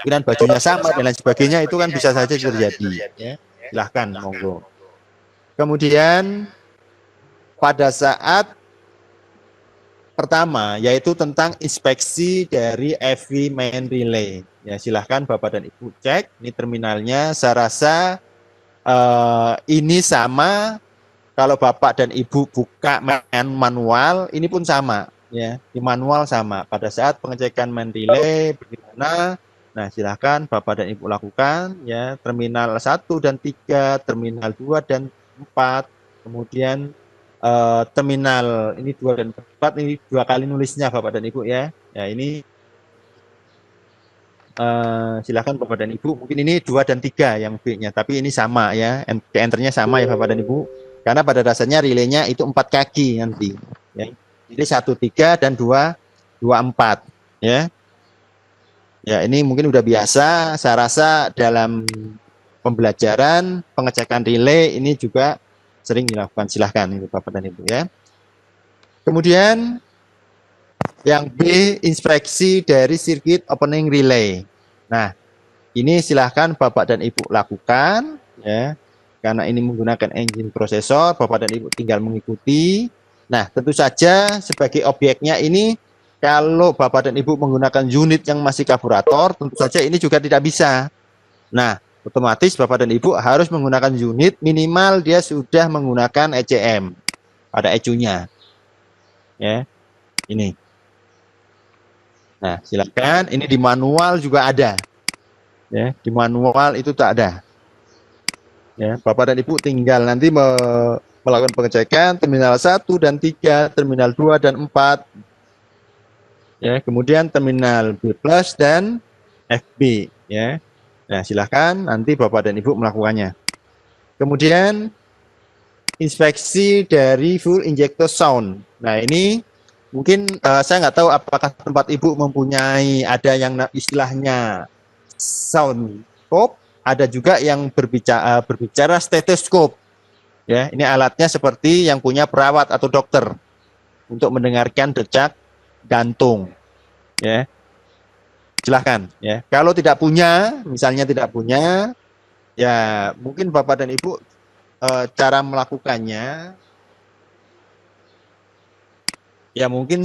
kemungkinan bajunya sama dan lain sebagainya itu kan bisa saja terjadi. Ya. Silahkan, monggo. Kemudian pada saat pertama yaitu tentang inspeksi dari EV main relay. Ya, silahkan Bapak dan Ibu cek. Ini terminalnya. Saya rasa ini sama. Kalau Bapak dan Ibu buka manual, ini pun sama. Ya, di manual sama. Pada saat pengecekan main relay, bagaimana? Nah, silahkan Bapak dan Ibu lakukan. Ya, terminal 1 dan 3, terminal 2 dan 4, kemudian terminal ini 2 dan 4, ini 2 kali nulisnya Bapak dan Ibu ya. Ya, ini silakan Bapak dan Ibu. Mungkin ini 2 dan 3 yang B-nya, tapi ini sama ya. Enternya sama ya Bapak dan Ibu. Karena pada dasarnya relaynya itu 4 kaki nanti. Ya. Jadi 1 3 dan 2 4 ya. Ya, ini mungkin udah biasa. Saya rasa dalam pembelajaran pengecekan relay ini juga sering dilakukan. Silahkan itu Bapak dan Ibu ya. Kemudian yang B, inspeksi dari sirkuit opening relay. Nah, ini silahkan Bapak dan Ibu lakukan ya. Karena ini menggunakan engine prosesor, Bapak dan Ibu tinggal mengikuti. Nah, tentu saja sebagai objeknya ini kalau Bapak dan Ibu menggunakan unit yang masih karburator, tentu saja ini juga tidak bisa. Nah, otomatis Bapak dan Ibu harus menggunakan unit minimal dia sudah menggunakan ECM pada ECU-nya. Ya. Ini. Nah, silakan. Ini di manual juga ada. Ya, di manual itu tak ada. Ya, Bapak dan Ibu tinggal nanti melakukan pengecekan terminal 1 dan 3, terminal 2 dan 4. Ya, kemudian terminal B+ dan FB, ya. Nah, silakan nanti Bapak dan Ibu melakukannya. Kemudian inspeksi dari full injector sound. Nah, ini mungkin saya nggak tahu apakah tempat Ibu mempunyai ada yang istilahnya sound scope, ada juga yang berbicara stetoskop. Ya, ini alatnya seperti yang punya perawat atau dokter untuk mendengarkan detak jantung. Ya, silahkan. Ya, kalau tidak punya, misalnya tidak punya, ya mungkin Bapak dan Ibu cara melakukannya, ya mungkin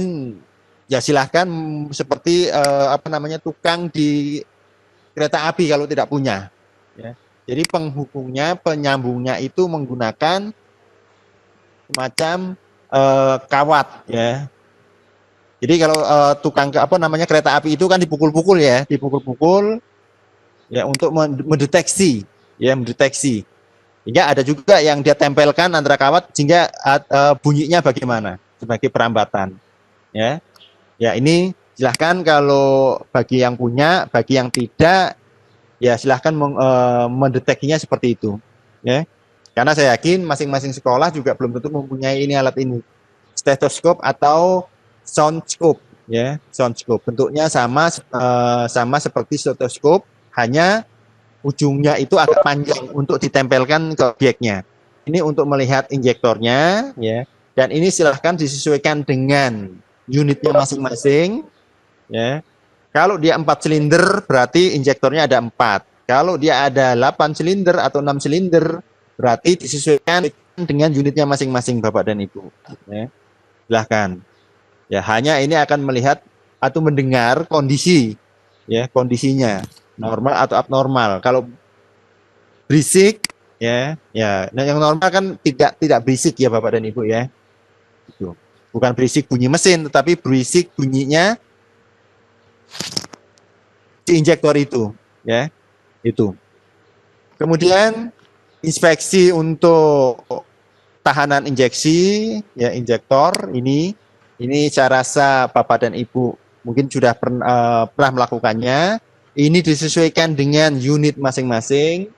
ya silahkan seperti apa namanya tukang di kereta api kalau tidak punya. Ya. Jadi penghubungnya, penyambungnya itu menggunakan semacam kawat ya. Jadi kalau tukang apa namanya kereta api itu kan dipukul-pukul ya, dipukul-pukul ya untuk mendeteksi ya, mendeteksi. Hingga ada juga yang dia tempelkan antara kawat sehingga bunyinya bagaimana sebagai perambatan ya. Ya ini silahkan kalau bagi yang punya, bagi yang tidak ya silahkan mendeteksinya seperti itu ya. Karena saya yakin masing-masing sekolah juga belum tentu mempunyai ini alat ini, stetoskop atau soundscope ya, soundscope bentuknya sama seperti stetoskop, hanya ujungnya itu agak panjang untuk ditempelkan ke objeknya. Ini untuk melihat injektornya ya, dan ini silahkan disesuaikan dengan unitnya masing-masing ya. Kalau dia 4 silinder berarti injektornya ada 4. Kalau dia ada 8 silinder atau 6 silinder berarti disesuaikan dengan unitnya masing-masing Bapak dan Ibu. Ya. Silahkan. Ya, hanya ini akan melihat atau mendengar kondisi ya, kondisinya normal atau abnormal. Kalau berisik ya, ya. Nah, yang normal kan tidak berisik ya Bapak dan Ibu ya. Itu. Bukan berisik bunyi mesin tetapi berisik bunyinya si injektor itu ya, itu. Kemudian inspeksi untuk tahanan injeksi ya, injektor ini saya rasa Bapak dan Ibu mungkin sudah pernah melakukannya. Ini disesuaikan dengan unit masing-masing.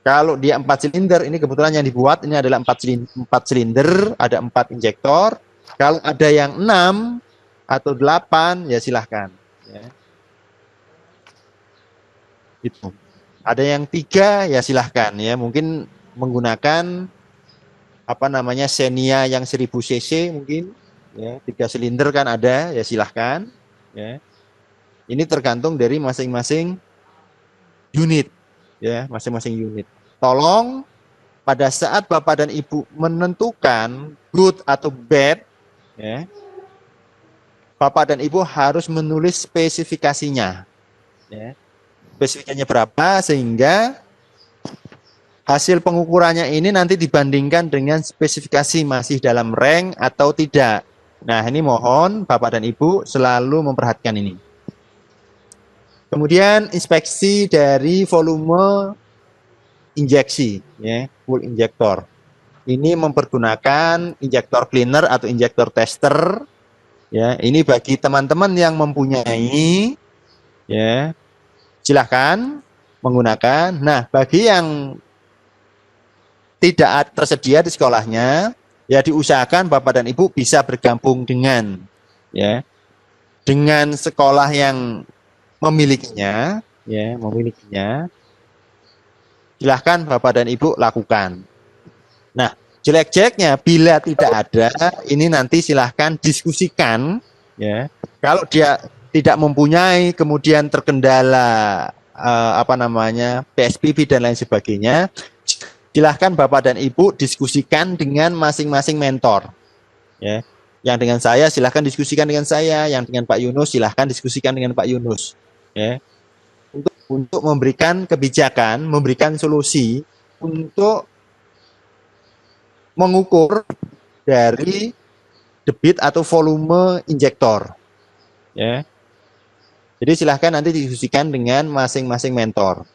Kalau dia 4 silinder, ini kebetulan yang dibuat ini adalah 4 silinder, ada 4 injektor. Kalau ada yang 6 atau 8 ya silahkan ya. Itu. Ada yang 3 ya silahkan ya, mungkin menggunakan apa namanya Xenia yang 1000 cc mungkin ya, 3 silinder kan ada ya silahkan ya. Ini tergantung dari masing-masing unit, ya, masing-masing unit. Tolong pada saat Bapak dan Ibu menentukan good atau bad, ya, Bapak dan Ibu harus menulis spesifikasinya, ya. Spesifikasinya berapa sehingga hasil pengukurannya ini nanti dibandingkan dengan spesifikasi masih dalam rank atau tidak. Nah, ini mohon Bapak dan Ibu selalu memperhatikan ini. Kemudian inspeksi dari volume injeksi, ya, full injektor. Ini mempergunakan injektor cleaner atau injektor tester. Ya, ini bagi teman-teman yang mempunyai, ya, silahkan menggunakan. Nah, bagi yang tidak tersedia di sekolahnya, ya diusahakan Bapak dan Ibu bisa bergabung dengan, ya, dengan sekolah yang memilikinya, ya, memilikinya. Silahkan Bapak dan Ibu lakukan. Nah, jelek-jeleknya bila tidak ada, ini nanti silahkan diskusikan, ya. Kalau dia tidak mempunyai, kemudian terkendala PSBB dan lain sebagainya, silahkan Bapak dan Ibu diskusikan dengan masing-masing mentor, ya. Yang dengan saya silahkan diskusikan dengan saya, yang dengan Pak Yunus silahkan diskusikan dengan Pak Yunus, ya. Untuk memberikan kebijakan, memberikan solusi untuk mengukur dari debit atau volume injektor, ya. Jadi silahkan nanti didiskusikan dengan masing-masing mentor.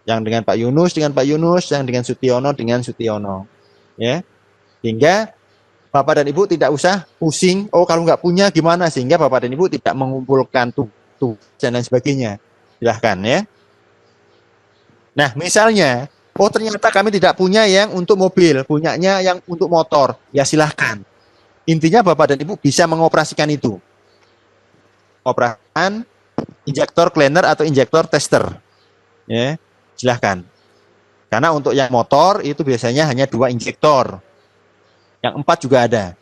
Yang dengan Pak Yunus, yang dengan Sutiono, ya. Sehingga Bapak dan Ibu tidak usah pusing, oh kalau nggak punya gimana, sehingga Bapak dan Ibu tidak mengumpulkan tuh dan lain sebagainya. Silahkan, ya. Nah, misalnya, oh ternyata kami tidak punya yang untuk mobil, punyanya yang untuk motor, ya silahkan. Intinya Bapak dan Ibu bisa mengoperasikan itu. Operasikan injektor cleaner atau injektor tester, ya, silahkan. Karena untuk yang motor itu biasanya hanya 2 injektor, yang 4 juga ada.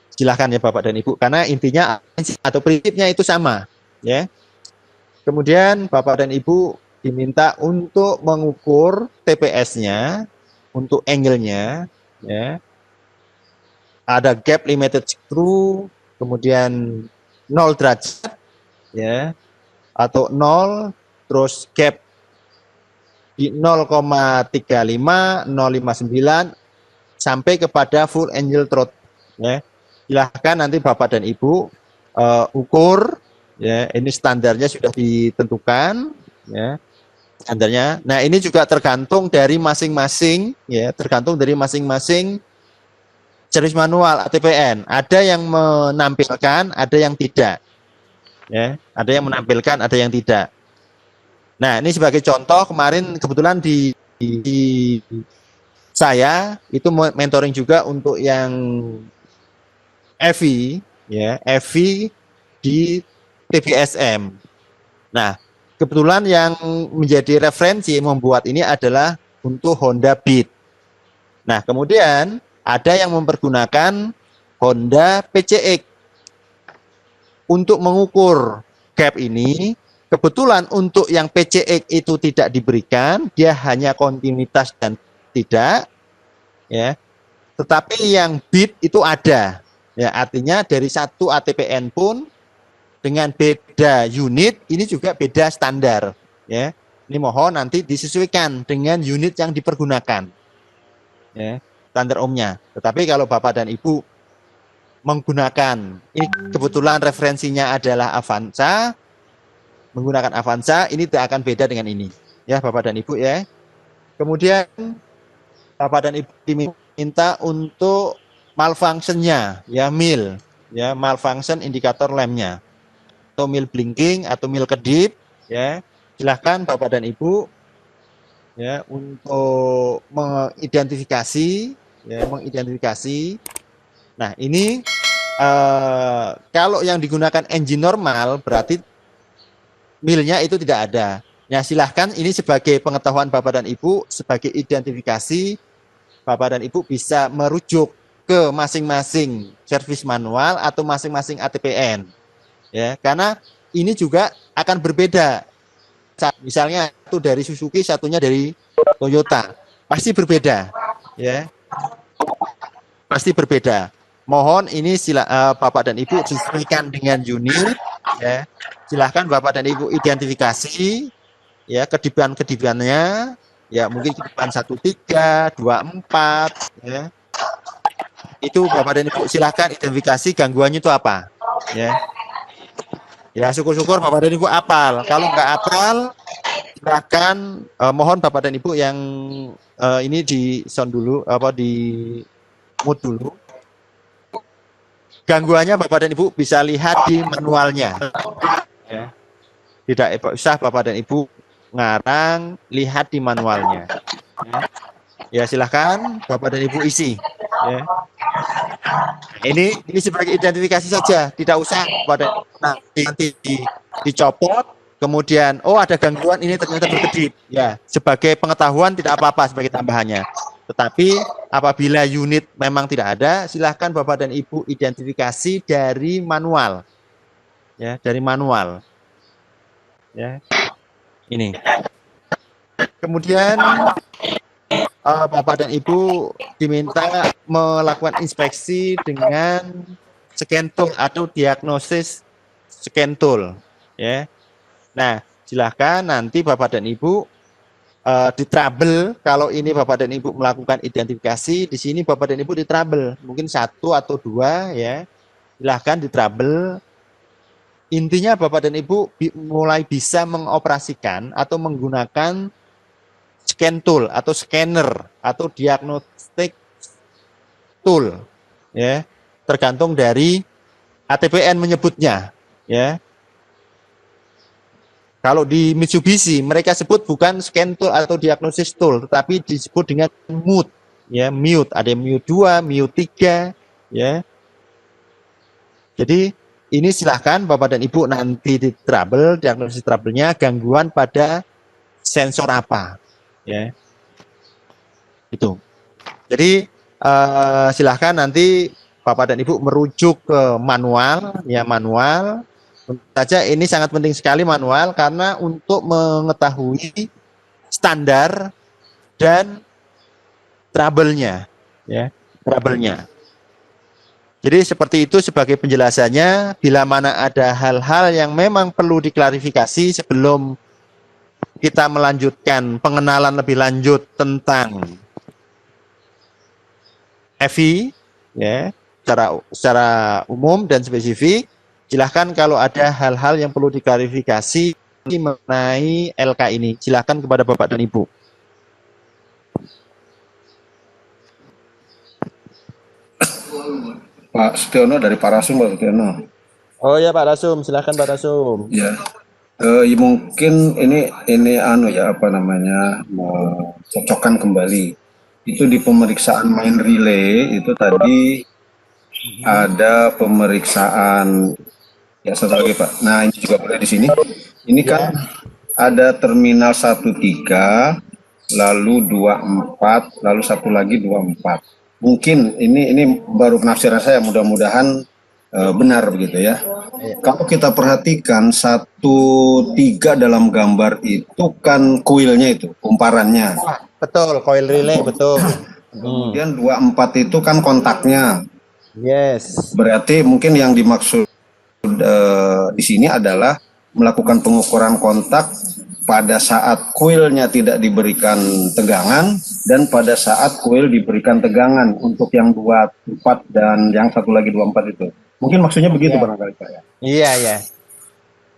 Silahkan ya Bapak dan Ibu, karena intinya atau prinsipnya itu sama, ya. Kemudian Bapak dan Ibu diminta untuk mengukur TPS-nya, untuk angle-nya, ya. Ada gap limited screw, kemudian 0 derajat, ya, atau 0, terus gap di 0,35, 0,59 sampai kepada full angle throttle, ya. Silahkan nanti Bapak dan Ibu ukur, ya. Ini standarnya sudah ditentukan, ya. Standarnya. Nah, ini juga tergantung dari masing-masing, ya, tergantung dari masing-masing servis manual ATPN. Ada yang menampilkan, ada yang tidak. Ya, ada yang menampilkan, ada yang tidak. Nah, ini sebagai contoh, kemarin kebetulan di saya itu mentoring juga untuk yang EVI, ya, EVI di TBSM. Nah, kebetulan yang menjadi referensi membuat ini adalah untuk Honda Beat. Nah, kemudian ada yang mempergunakan Honda PCX untuk mengukur gap ini. Kebetulan untuk yang PCX itu tidak diberikan, dia hanya kontinuitas dan tidak, ya. Tetapi yang Beat itu ada, ya. Artinya dari satu ATPN pun dengan beda unit, ini juga beda standar, ya. Ini mohon nanti disesuaikan dengan unit yang dipergunakan, ya, standar ohmnya. Tetapi kalau Bapak dan Ibu menggunakan, ini kebetulan referensinya adalah Avanza, menggunakan Avanza, ini tidak akan beda dengan ini, ya Bapak dan Ibu, ya. Kemudian Bapak dan Ibu diminta untuk malfunctionnya, ya, mil, ya, malfunction indikator lampnya, atau mil blinking atau mil kedip, ya. Silahkan Bapak dan Ibu, ya, untuk mengidentifikasi, ya, mengidentifikasi. Nah, ini kalau yang digunakan engine normal berarti milnya itu tidak ada. Ya, silahkan ini sebagai pengetahuan Bapak dan Ibu, sebagai identifikasi, Bapak dan Ibu bisa merujuk ke masing-masing servis manual atau masing-masing ATPN. Ya, karena ini juga akan berbeda. Misalnya satu dari Suzuki, satunya dari Toyota, pasti berbeda, ya, pasti berbeda. Mohon ini Bapak dan Ibu disesuaikan dengan unit, ya. Silahkan Bapak dan Ibu identifikasi, ya, kedipan-kedipannya, ya, mungkin kedipan 13, 24, ya. Itu Bapak dan Ibu silahkan identifikasi gangguannya itu apa, ya. Ya, syukur-syukur Bapak dan Ibu apal. Kalau nggak apal, silahkan mohon Bapak dan Ibu yang ini di sound dulu, di mute dulu. Gangguannya Bapak dan Ibu bisa lihat di manualnya. Ya. Tidak usah Bapak dan Ibu ngarang, lihat di manualnya. Ya, silahkan Bapak dan Ibu isi. Ya. Ini sebagai identifikasi saja, tidak usah pada nanti dicopot, kemudian ada gangguan ini ternyata berkedip. Ya, sebagai pengetahuan tidak apa-apa sebagai tambahannya. Tetapi apabila unit memang tidak ada, silahkan Bapak dan Ibu identifikasi dari manual. Ya, dari manual. Ya. Ini. Kemudian Bapak dan Ibu diminta melakukan inspeksi dengan scan tool atau diagnosis scan tool, ya. Nah, silahkan nanti Bapak dan Ibu di trouble. Kalau ini Bapak dan Ibu melakukan identifikasi, di sini Bapak dan Ibu di trouble, mungkin 1 atau 2, ya. Silahkan di trouble. Intinya Bapak dan Ibu mulai bisa mengoperasikan atau menggunakan scan tool atau scanner atau diagnostik tool, ya, tergantung dari ATPN menyebutnya, ya. Kalau di Mitsubishi mereka sebut bukan scan tool atau diagnosis tool, tetapi disebut dengan mute, ya, mute. Ada mute 2, mute 3, ya. Jadi ini silahkan Bapak dan Ibu nanti di trouble, diagnosis trouble-nya gangguan pada sensor apa, ya. Itu. Jadi silahkan nanti Bapak dan Ibu merujuk ke manual, ya, manual. Tentu saja ini sangat penting sekali manual karena untuk mengetahui standar dan trouble-nya, ya, trouble-nya. Jadi seperti itu sebagai penjelasannya. Bila mana ada hal-hal yang memang perlu diklarifikasi sebelum kita melanjutkan pengenalan lebih lanjut tentang EVI, ya, secara umum dan spesifik, silahkan kalau ada hal-hal yang perlu diklarifikasi mengenai LK ini, silahkan kepada Bapak dan Ibu. Pak Setiono dari Parasum, Pak Setiono. Oh ya Pak Rasum, silahkan Pak Rasum. Ya, mungkin ini mau cocokkan kembali. Itu di pemeriksaan main relay itu tadi ada pemeriksaan, ya, satu lagi Pak. Nah, ini juga boleh di sini. Ini kan ada terminal 13, lalu 24, lalu satu lagi 24. Mungkin ini baru penafsiran saya, mudah-mudahan benar begitu ya. Kalau kita perhatikan 13 dalam gambar itu kan kuilnya itu, kumparannya. Betul, coil relay, betul. Kemudian 24 itu kan kontaknya. Yes. Berarti mungkin yang dimaksud di sini adalah melakukan pengukuran kontak pada saat kuilnya tidak diberikan tegangan dan pada saat kuil diberikan tegangan untuk yang 24 dan yang satu lagi 24 itu. Mungkin maksudnya begitu barangkali Pak ya. Iya, ya.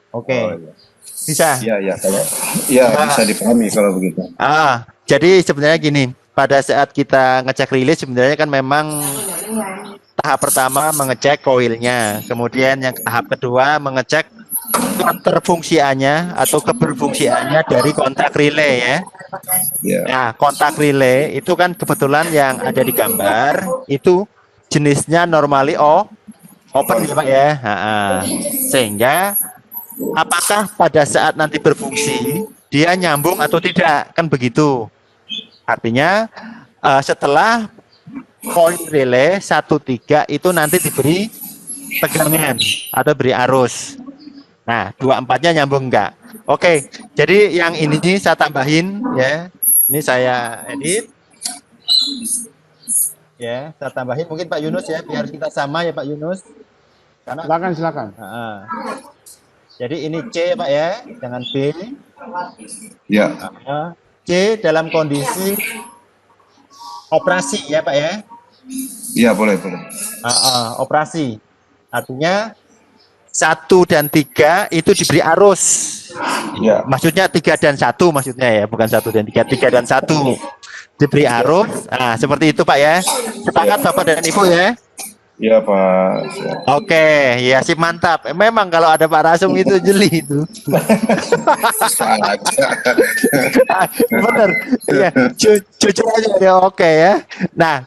Oke. Iya. Bisa. Iya, kalau bisa dipahami kalau begitu. Jadi sebenarnya gini, pada saat kita ngecek rilis sebenarnya kan memang tahap pertama mengecek koilnya, kemudian yang tahap kedua mengecek keterfungsiannya atau keberfungsiannya dari kontak relay, ya. Nah, kontak relay itu kan kebetulan yang ada di gambar itu jenisnya normally open, ya Pak ya. Sehingga apakah pada saat nanti berfungsi dia nyambung atau tidak, kan begitu. Artinya setelah coil relay 13 itu nanti diberi tegangan atau beri arus. Nah, 24-nya nyambung enggak? Oke, jadi yang ini saya tambahin ya. Ini saya edit ya, saya tambahin mungkin Pak Yunus ya, biar kita sama ya Pak Yunus. Karena Silakan. jadi ini C ya Pak ya, jangan B. Ya, C dalam kondisi operasi ya Pak ya. iya boleh. Operasi. Artinya 1 dan 3 itu diberi arus. Ya, Maksudnya 3 dan 1 maksudnya ya, bukan 1 dan 3, 3 dan 1 diberi arus. Nah, seperti itu Pak ya. Sepakat Bapak dan Ibu ya? iya Pak. Siap. Oke, ya sip, mantap. Memang kalau ada Pak Rasum itu jeli itu. Saja. Bener. Iya, jujur aja ya, oke ya. Nah,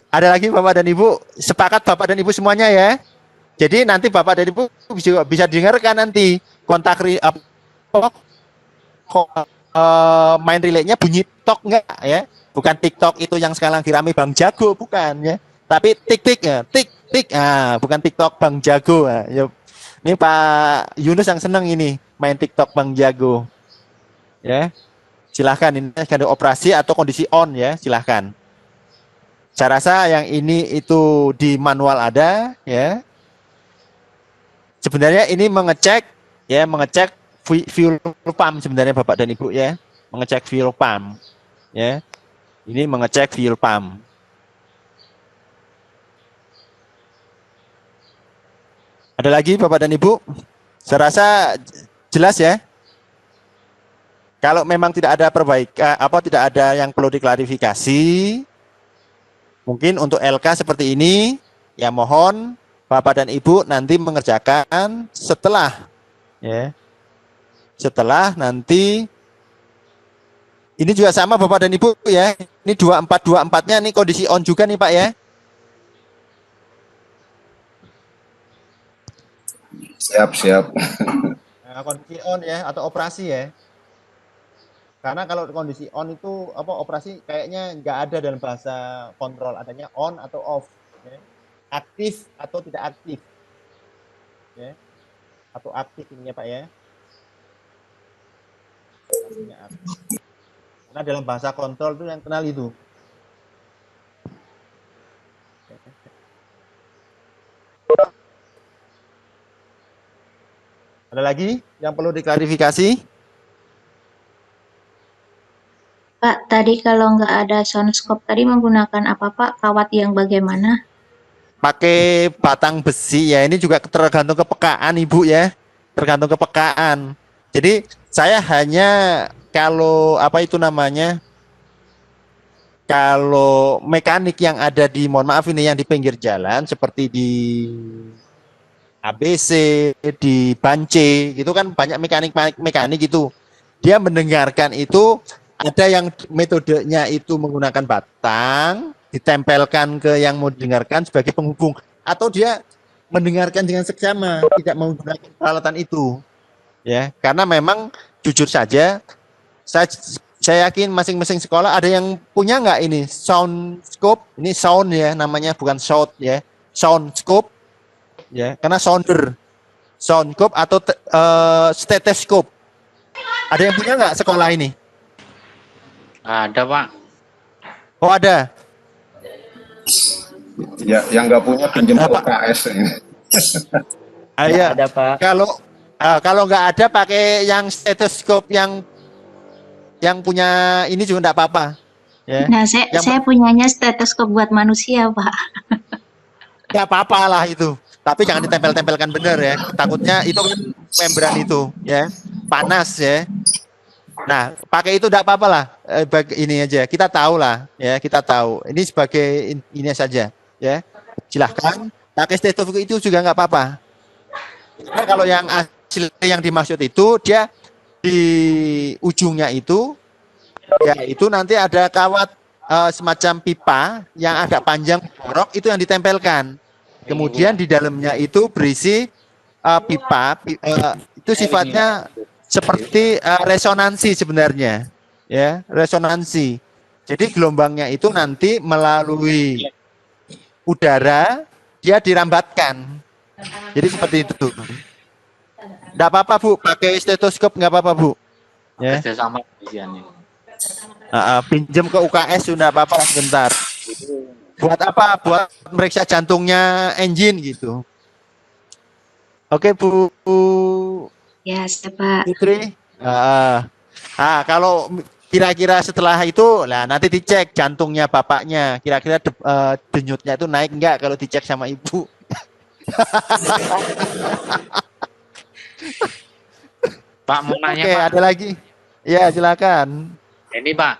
ada lagi Bapak dan Ibu, sepakat Bapak dan Ibu semuanya ya. Jadi nanti Bapak dan Ibu bisa dengarkan nanti kontak main relay-nya bunyi tok enggak ya? Bukan TikTok itu yang sekarang lagi rame Bang Jago, bukan ya. Tapi tik ya, tik. Bukan TikTok Bang Jago. Ya. Ini Pak Yunus yang seneng ini main TikTok Bang Jago. Ya. Silahkan, ini ada operasi atau kondisi on ya, silahkan. Saya rasa yang ini itu di manual ada ya. Sebenarnya ini mengecek fuel pump sebenarnya Bapak dan Ibu ya, mengecek fuel pump ya. Ini mengecek fuel pump. Ada lagi Bapak dan Ibu? Saya rasa jelas ya. Kalau memang tidak ada perbaikan, tidak ada yang perlu diklarifikasi, mungkin untuk LK seperti ini, ya mohon Bapak dan Ibu nanti mengerjakan setelah ya. Setelah nanti ini juga sama Bapak dan Ibu ya. Ini 2424-nya ini kondisi on juga nih Pak ya. Siap. Nah, kondisi on ya atau operasi ya. Karena kalau kondisi on itu operasi kayaknya nggak ada dalam bahasa kontrol, adanya on atau off ya. Aktif atau tidak aktif ya, atau aktif ini ya Pak ya. Karena dalam bahasa kontrol itu yang kenal itu. Ada lagi yang perlu diklarifikasi? Pak, tadi kalau nggak ada sound scope tadi menggunakan apa Pak? Kawat yang bagaimana? Pakai batang besi ya, ini juga tergantung kepekaan Ibu ya, tergantung kepekaan. Jadi saya hanya kalau kalau mekanik yang ada di, mohon maaf ini yang di pinggir jalan seperti di ABC, di Bance, gitu kan banyak mekanik itu. Dia mendengarkan itu, ada yang metodenya itu menggunakan batang, ditempelkan ke yang mau didengarkan sebagai penghubung, atau dia mendengarkan dengan seksama, tidak menggunakan peralatan itu. Ya, karena memang jujur saja, saya yakin masing-masing sekolah ada yang punya nggak ini sound scope, ini sound ya namanya, bukan shout ya, sound scope ya, karena sound scope atau stethoscope. Ada yang punya nggak sekolah ini? Ada Pak. Oh ada. Ya, yang nggak punya pinjam ke UKS ini. Ya, Ada Pak. Kalau nggak ada pakai yang stethoscope yang punya ini juga nggak apa-apa. Ya. Nah, saya punyanya stetoskop buat manusia Pak. Nggak apa-apa lah itu. Tapi jangan ditempel-tempelkan bener ya. Takutnya itu kan membran itu ya, panas ya. Nah, pakai itu tidak apa-apa lah. Ini aja, kita tahu lah ya, kita tahu. Ini sebagai ini saja ya. Silahkan pakai stetoskop itu juga nggak apa-apa. Karena kalau yang asli yang dimaksud itu, dia di ujungnya itu ya itu nanti ada kawat semacam pipa yang agak panjang borok, itu yang ditempelkan. Kemudian di dalamnya itu berisi pipa, itu sifatnya seperti resonansi sebenarnya, ya resonansi. Jadi gelombangnya itu nanti melalui udara dia dirambatkan. Jadi seperti itu. Enggak apa-apa, Bu. Pakai stetoskop enggak apa-apa, Bu. Ya. Kerja sama isiannya. Pinjam ke UKS sudah apa-apa sebentar. Buat apa? Buat meriksa jantungnya engine gitu. Oke, Bu Ya, siapa? Putri. Kalau kira-kira setelah itu, lah nanti dicek jantungnya bapaknya. Kira-kira denyutnya itu naik enggak kalau dicek sama ibu. Pak mau nanya Oke, Pak. ada lagi. Ya, silakan. Ini Pak,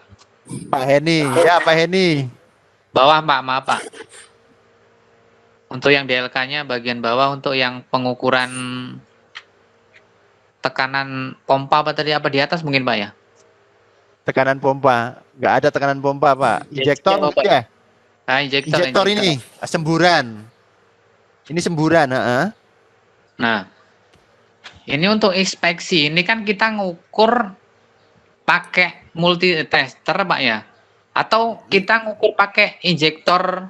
Pak Heni. Ya, Pak Heni. bawah Pak, maaf Pak. Untuk yang DLK-nya bagian bawah, untuk yang pengukuran tekanan pompa apa tadi, apa di atas mungkin Pak ya? Tekanan pompa. Enggak ada tekanan pompa, Pak. Injektor Injektor, Pak. ya. Ah, Injektor ini semburan. Ini semburan, Nah, ini untuk inspeksi, ini kan kita ngukur pakai multi tester Pak ya? Atau kita ngukur pakai injektor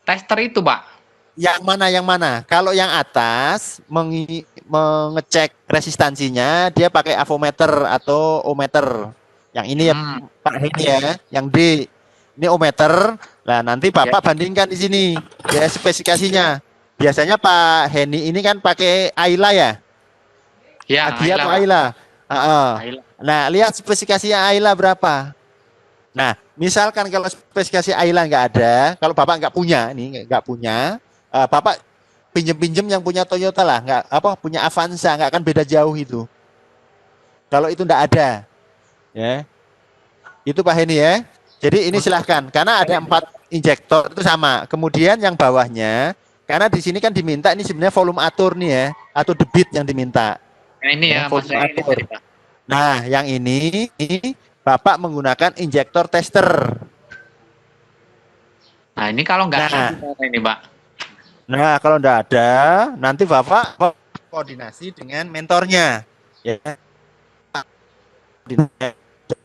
tester itu Pak? Yang mana yang mana? Kalau yang atas mengecek resistansinya, dia pakai avometer atau ohmmeter. Yang ini ya Pak Heni ya, yang D. Ini ohmmeter. Nah, nanti Bapak bandingkan di sini ya spesifikasinya. Biasanya Pak Heni ini kan pakai Ayla ya? Ya, Agia atau Pak. Ayla? Ayla. Nah, lihat spesifikasinya Ayla berapa. Nah, misalkan kalau spesifikasi Ayla nggak ada, kalau Bapak nggak punya, nggak punya, Bapak pinjem-pinjem yang punya Toyota lah, punya Avanza, nggak akan beda jauh itu. Kalau itu nggak ada, ya, itu Pak Heni ya. Jadi ini silahkan, karena ada 4 injektor itu sama. Kemudian yang bawahnya, karena di sini kan diminta ini sebenarnya volume atur nih ya, atau debit yang diminta. Nah, ini ya, Volume maksudnya ini atur. tadi, Pak. Nah, yang ini Bapak menggunakan injektor tester. Nah, ini kalau nggak Nah. ada gimana ini Pak? Nah, kalau enggak ada, nanti Bapak koordinasi dengan mentornya. Ya.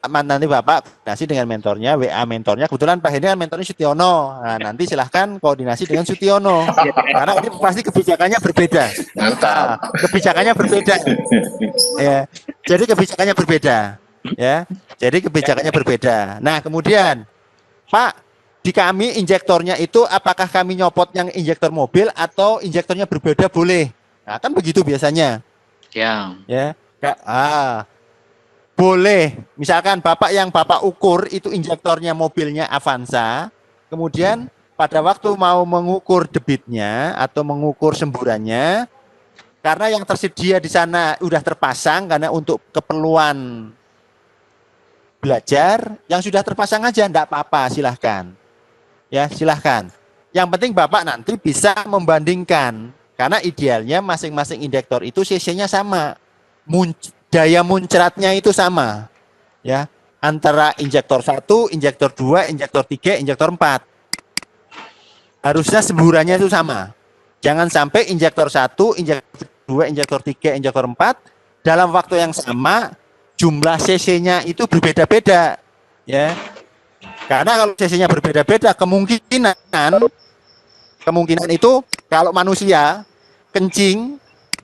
Nanti Bapak koordinasi dengan mentornya, WA mentornya. Kebetulan Pak Heni kan mentornya Sutiono. Nah, nanti silahkan koordinasi dengan Sutiono. Karena ini pasti kebijakannya berbeda. Mantap. Kebijakannya berbeda. Ya. Jadi kebijakannya berbeda. Ya. Jadi kebijakannya berbeda. Nah, kemudian Pak, di kami injektornya itu apakah kami nyopot yang injektor mobil atau injektornya berbeda boleh? Nah, kan begitu biasanya. Ya. Ya. Boleh. Misalkan Bapak yang Bapak ukur itu injektornya mobilnya Avanza, kemudian pada waktu mau mengukur debitnya atau mengukur semburannya, karena yang tersedia di sana udah terpasang karena untuk keperluan belajar, yang sudah terpasang aja enggak apa-apa, silahkan. Ya, silahkan. Yang penting Bapak nanti bisa membandingkan. Karena idealnya masing-masing injektor itu cc-nya sama. Daya muncratnya itu sama. Ya, antara injektor 1, injektor 2, injektor 3, injektor 4. Harusnya semburannya itu sama. Jangan sampai injektor 1, injektor 2, injektor 3, injektor 4 dalam waktu yang sama jumlah cc-nya itu berbeda-beda. Ya. Karena kalau cc-nya berbeda-beda, kemungkinan itu kalau manusia kencing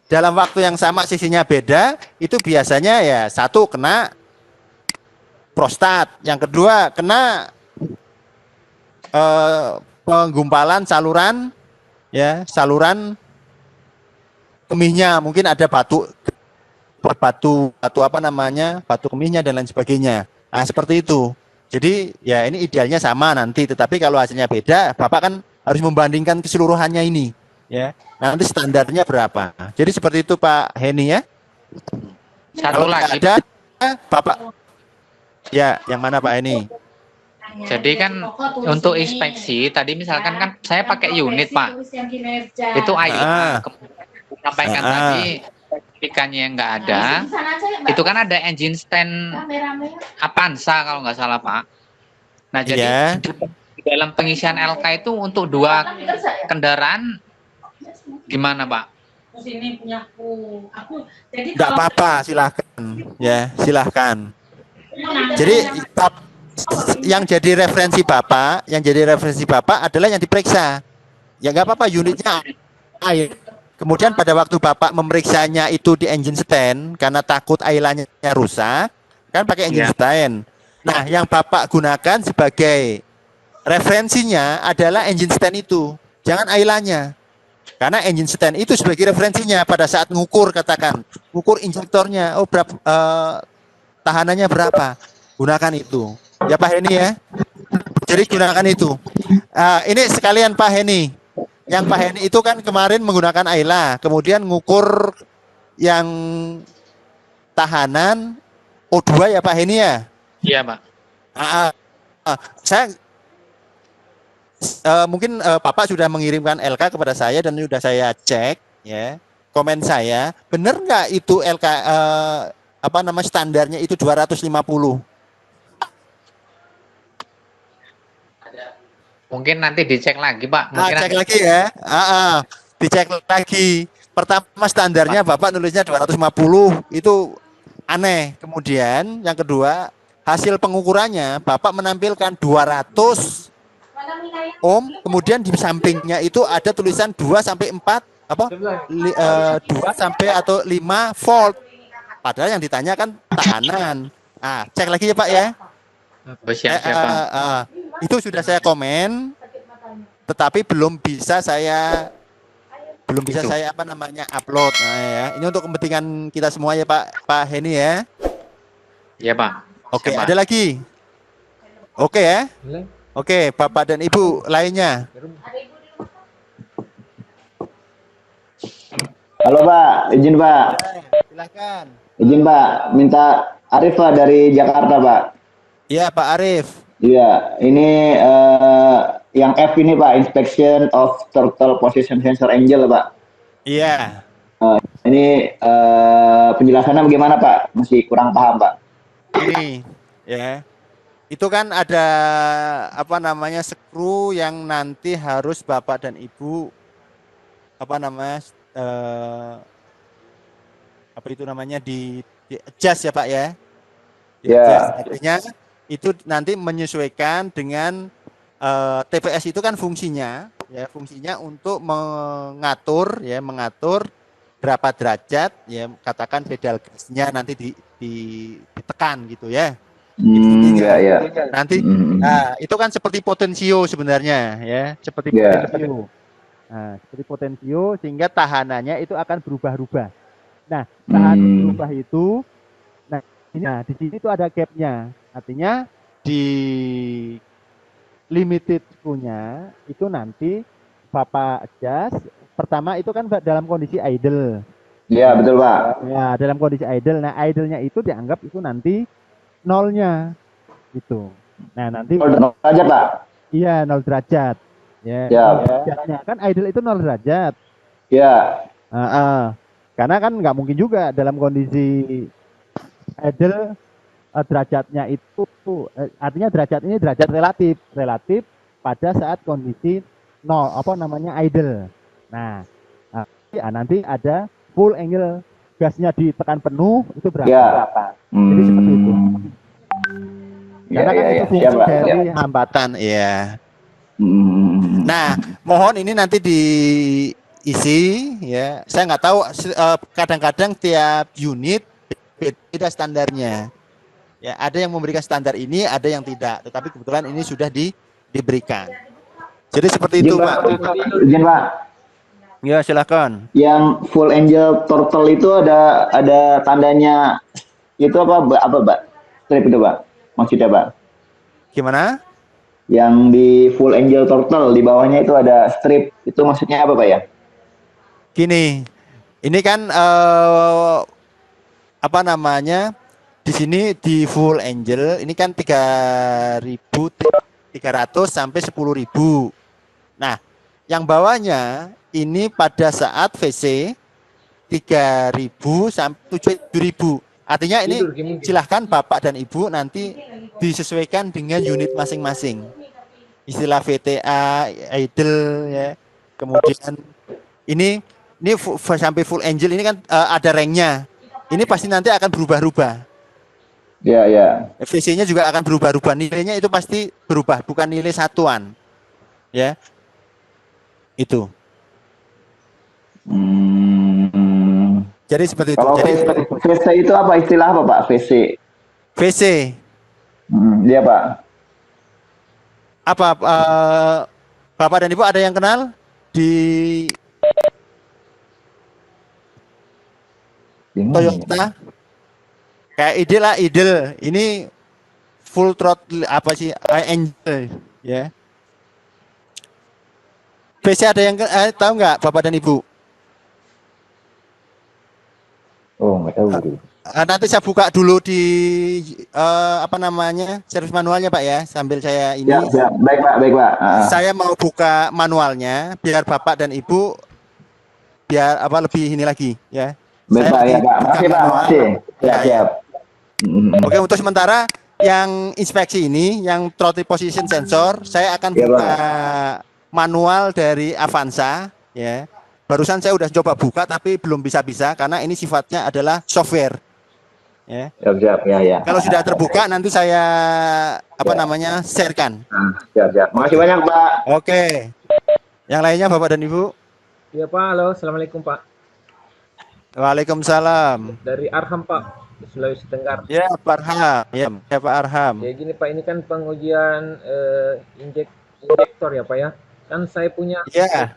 dalam waktu yang sama cc-nya beda, itu biasanya ya satu kena prostat, yang kedua kena penggumpalan saluran kemihnya, mungkin ada batu kemihnya dan lain sebagainya. Nah, seperti itu. Jadi ya ini idealnya sama nanti, tetapi kalau hasilnya beda, Bapak kan harus membandingkan keseluruhannya ini, ya. Nanti standarnya berapa? Jadi seperti itu Pak Heni ya. Satu Kalau lagi. ada, Bapak. Ya, yang mana Pak Heni? Jadi kan untuk inspeksi tadi misalkan kan saya pakai unit Pak. Itu Ayla. Sampaikan tadi spesifikasinya yang nggak ada. Itu kan ada engine stand Avanza kalau nggak salah Pak. Nah jadi di dalam pengisian LK itu untuk 2 kendaraan gimana Pak? Sini punyaku. Jadi Enggak apa-apa, silahkan. Ya, silahkan. Jadi yang jadi referensi Bapak adalah yang diperiksa. Ya nggak apa-apa, unitnya air. Kemudian pada waktu Bapak memeriksanya itu di engine stand karena takut ailanya rusak, kan pakai engine Iya. stand. Nah, yang Bapak gunakan sebagai referensinya adalah engine stand itu, jangan ailanya. Karena engine stand itu sebagai referensinya pada saat ngukur, katakan, ngukur injektornya, oh berapa tahanannya berapa, gunakan itu. Ya Pak Heni ya. Jadi gunakan itu. Ini sekalian Pak Heni. Yang Pak Heni itu kan kemarin menggunakan Ayla, kemudian ngukur yang tahanan O2 ya Pak Heni ya. Iya, Pak. Saya mungkin Bapak sudah mengirimkan LK kepada saya dan sudah saya cek ya. Komen saya, benar nggak itu LK standarnya itu 250? Mungkin nanti dicek lagi, Pak. Nah, cek lagi ya. Dicek lagi. Pertama standarnya Bapak nulisnya 250, itu aneh. Kemudian yang kedua, hasil pengukurannya Bapak menampilkan 200 ohm, kemudian di sampingnya itu ada tulisan 2 sampai 4 2 sampai atau 5 volt. Padahal yang ditanyakan tahanan. Cek lagi ya Pak ya. Itu sudah saya komen, tetapi belum bisa saya upload. Nah ya, ini untuk kepentingan kita semua ya Pak Heni ya. Iya Pak. Oke, ada lagi. Oke ya. Oke, Bapak dan Ibu lainnya. Halo Pak, izin Pak. Silakan. Izin Pak, minta Arif Pak dari Jakarta Pak. Iya Pak Arif. Iya, ini yang F ini Pak, Inspection of Turtle Position Sensor Angel Pak. Iya. Ini penjelasannya bagaimana Pak? Masih kurang paham Pak. Ini ya. Itu kan ada skru yang nanti harus Bapak dan Ibu di adjust ya Pak ya. Artinya itu nanti menyesuaikan dengan TPS itu kan fungsinya untuk mengatur berapa derajat ya, katakan pedal gasnya nanti ditekan gitu ya. Nanti itu kan seperti potensio sebenarnya ya, seperti potensio. Nah, seperti potensio sehingga tahanannya itu akan berubah-ubah. Nah, tahanan berubah itu di sini itu ada gapnya. Artinya di limited punya itu nanti Bapak adjust. Pertama itu kan dalam kondisi idle. Iya, betul Pak. Ya, dalam kondisi idle. Nah, idle-nya itu dianggap itu nanti nolnya gitu. Nah, nanti 0 derajat Pak. Iya, 0 derajat. Ya. Derajatnya kan idle itu 0 derajat. Iya. Karena kan nggak mungkin juga dalam kondisi idle derajatnya itu artinya derajat ini derajat relatif pada saat kondisi idle. Nah, nanti ada full angle gasnya ditekan penuh itu berapa? Jadi seperti itu. Karena kan itu fungsi dari hambatan ya. Nah, mohon ini nanti diisi ya. Saya nggak tahu, kadang-kadang tiap unit beda standarnya. Ya, ada yang memberikan standar ini, ada yang tidak. Tetapi kebetulan ini sudah diberikan. Jadi seperti itu, Pak. Izin Pak. Ya, silakan. Yang full angel turtle itu ada tandanya itu apa Pak? Strip itu Pak. Maksudnya Pak. Gimana? Yang di full angel turtle di bawahnya itu ada strip. Itu maksudnya apa Pak ya? Gini. Ini kan di sini di full angel ini kan 3.300 sampai 10.000. Nah, yang bawahnya ini pada saat VC 3.000 sampai 7.000. Artinya ini silahkan Bapak dan Ibu nanti disesuaikan dengan unit masing-masing. Istilah VTA, idle ya. Kemudian ini sampai full angel ini kan ada ranknya. Ini pasti nanti akan berubah-ubah. Ya. VC-nya juga akan berubah-ubah. Nilainya itu pasti berubah, bukan nilai satuan. Ya. Itu. Jadi seperti itu. Kalau Jadi VC itu apa istilah apa Pak? VC. VC. Iya Pak. Apa Bapak dan Ibu ada yang kenal di Toyota? Kayak Idel lah, Idel. Ini full throttle apa sih? Engine ya. VC ada yang tahu nggak Bapak dan Ibu? Oh, nggak tahu. Nanti saya buka dulu di apa namanya servis manualnya Pak ya, sambil saya ini. Ya, baik Pak, baik Pak. Saya mau buka manualnya biar Bapak dan Ibu biar apa lebih ini lagi ya. Baik Pak, ya Pak. Makasih Pak, makasih. Ya, siap. Oke, untuk sementara yang inspeksi ini, yang throttle position sensor, saya akan buka manual dari Avanza ya. Barusan saya udah coba buka tapi belum bisa karena ini sifatnya adalah software. Ya. Siap, ya. Kalau sudah terbuka nanti saya apa namanya sharekan. Siap. Makasih banyak Pak. Oke. Yang lainnya Bapak dan Ibu? Ya Pak, halo, assalamualaikum Pak. Waalaikumsalam. Dari Arham Pak, Sulawesi Tenggara. Ya Pak Arham. Ya Pak Arham. Ya gini Pak, ini kan pengujian injektor ya Pak ya. Kan saya punya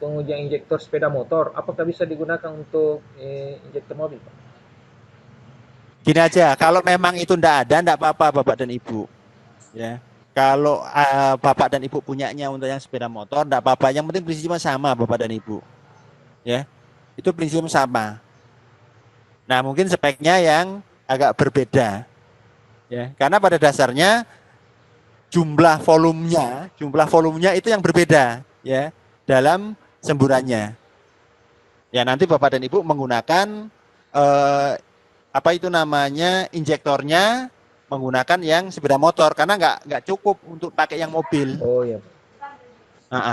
pengujian injektor sepeda motor. Apakah bisa digunakan untuk injektor mobil Pak? Gini aja, kalau memang itu enggak apa-apa Bapak dan Ibu. Ya. Kalau Bapak dan Ibu punyanya untuk yang sepeda motor, enggak apa-apa. Yang penting prinsipnya sama Bapak dan Ibu. Ya. Itu prinsipnya sama. Nah, mungkin speknya yang agak berbeda. Ya, karena pada dasarnya jumlah volumenya itu yang berbeda ya dalam semburannya. Ya, nanti Bapak dan Ibu menggunakan apa itu namanya injektornya menggunakan yang sepeda motor karena nggak cukup untuk pakai yang mobil. Oh iya.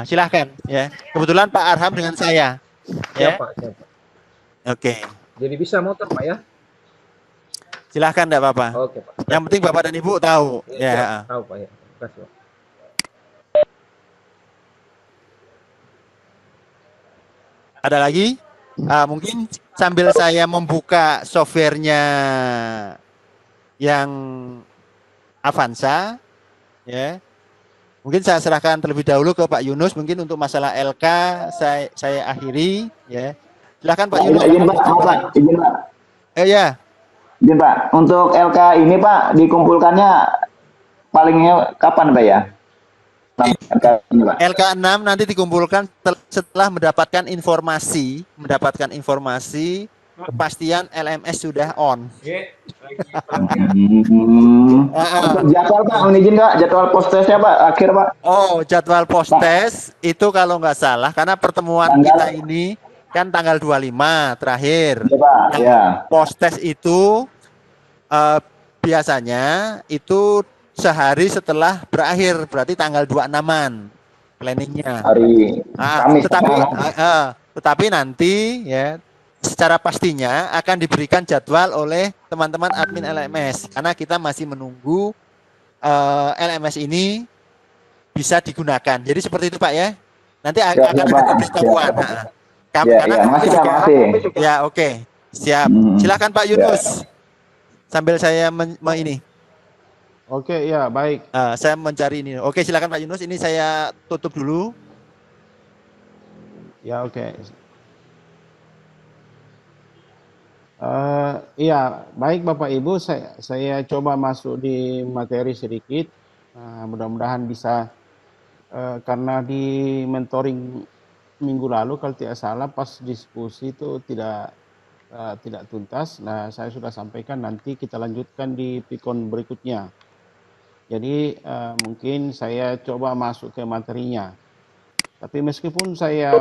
Silahkan ya. Kebetulan Pak Arham dengan saya. Ya. Siap, Pak. Oke. Jadi bisa motor Pak ya? Silahkan enggak apa-apa. Oke Pak. Yang penting Bapak dan Ibu tahu. Ya. Tahu Pak ya. Terima kasih Pak. Ada lagi? Mungkin sambil saya membuka softwarenya yang Avanza, ya. Mungkin saya serahkan terlebih dahulu ke Pak Yunus. Mungkin untuk masalah LK saya akhiri, ya. Silakan Pak Yunus. Izin Pak. Ya. Izin Pak. Untuk LK ini Pak dikumpulkannya palingnya kapan Pak ya? LK6 nanti dikumpulkan setelah mendapatkan informasi kepastian LMS sudah on. Jadwal Pak, izin Pak, jadwal post testnya Pak, akhir Pak. Oh, jadwal post test itu kalau nggak salah karena pertemuan kita ini kan tanggal 25 terakhir. Ya, Pak. Ya. Post test itu biasanya itu sehari setelah berakhir, berarti tanggal 26-an planningnya. Hari Kamis. Tetapi nanti ya secara pastinya akan diberikan jadwal oleh teman-teman admin LMS karena kita masih menunggu LMS ini bisa digunakan. Jadi seperti itu Pak ya. Nanti akan ada pemberitahuan. Ya, oke. Siap. Silakan Pak Yunus. Sambil saya ini. Oke, ya baik. Saya mencari ini. Oke, silakan Pak Yunus. Ini saya tutup dulu. Ya, oke. Iya, baik Bapak Ibu. Saya coba masuk di materi sedikit. Mudah-mudahan bisa. Karena di mentoring minggu lalu kalau tidak salah pas diskusi itu tidak tuntas. Nah, saya sudah sampaikan nanti kita lanjutkan di pikon berikutnya. Jadi mungkin saya coba masuk ke materinya. Tapi meskipun saya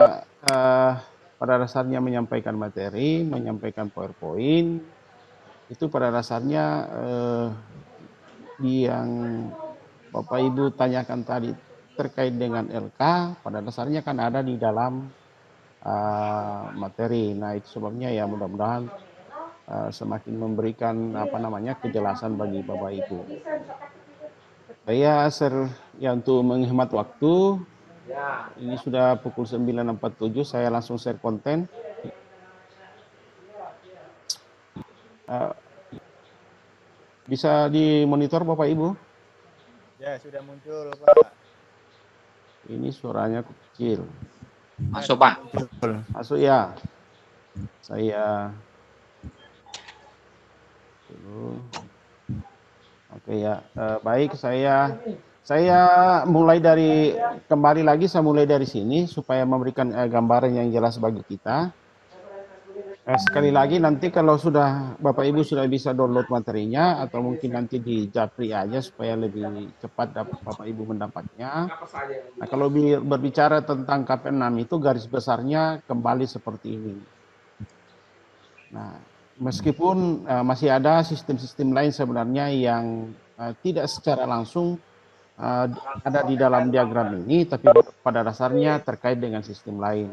pada dasarnya menyampaikan materi, menyampaikan PowerPoint, itu pada dasarnya yang Bapak Ibu tanyakan tadi terkait dengan LK, pada dasarnya kan ada di dalam materi. Nah, itu sebabnya ya mudah-mudahan semakin memberikan kejelasan bagi Bapak Ibu. Saya untuk menghemat waktu, ini sudah pukul 9.47, saya langsung share konten. Bisa dimonitor Bapak Ibu? Ya, sudah muncul, Pak. Ini suaranya kecil. Masuk, Pak. Masuk ya. Saya dulu. Oke ya. Baik, saya mulai dari kembali lagi, saya mulai dari sini supaya memberikan gambaran yang jelas bagi kita. Sekali lagi nanti kalau sudah Bapak Ibu sudah bisa download materinya atau mungkin nanti di Japri aja supaya lebih cepat Bapak Ibu mendapatnya. Nah, kalau berbicara tentang KP6 itu garis besarnya kembali seperti ini. Nah, meskipun masih ada sistem-sistem lain sebenarnya yang tidak secara langsung ada di dalam diagram ini, tapi pada dasarnya terkait dengan sistem lain.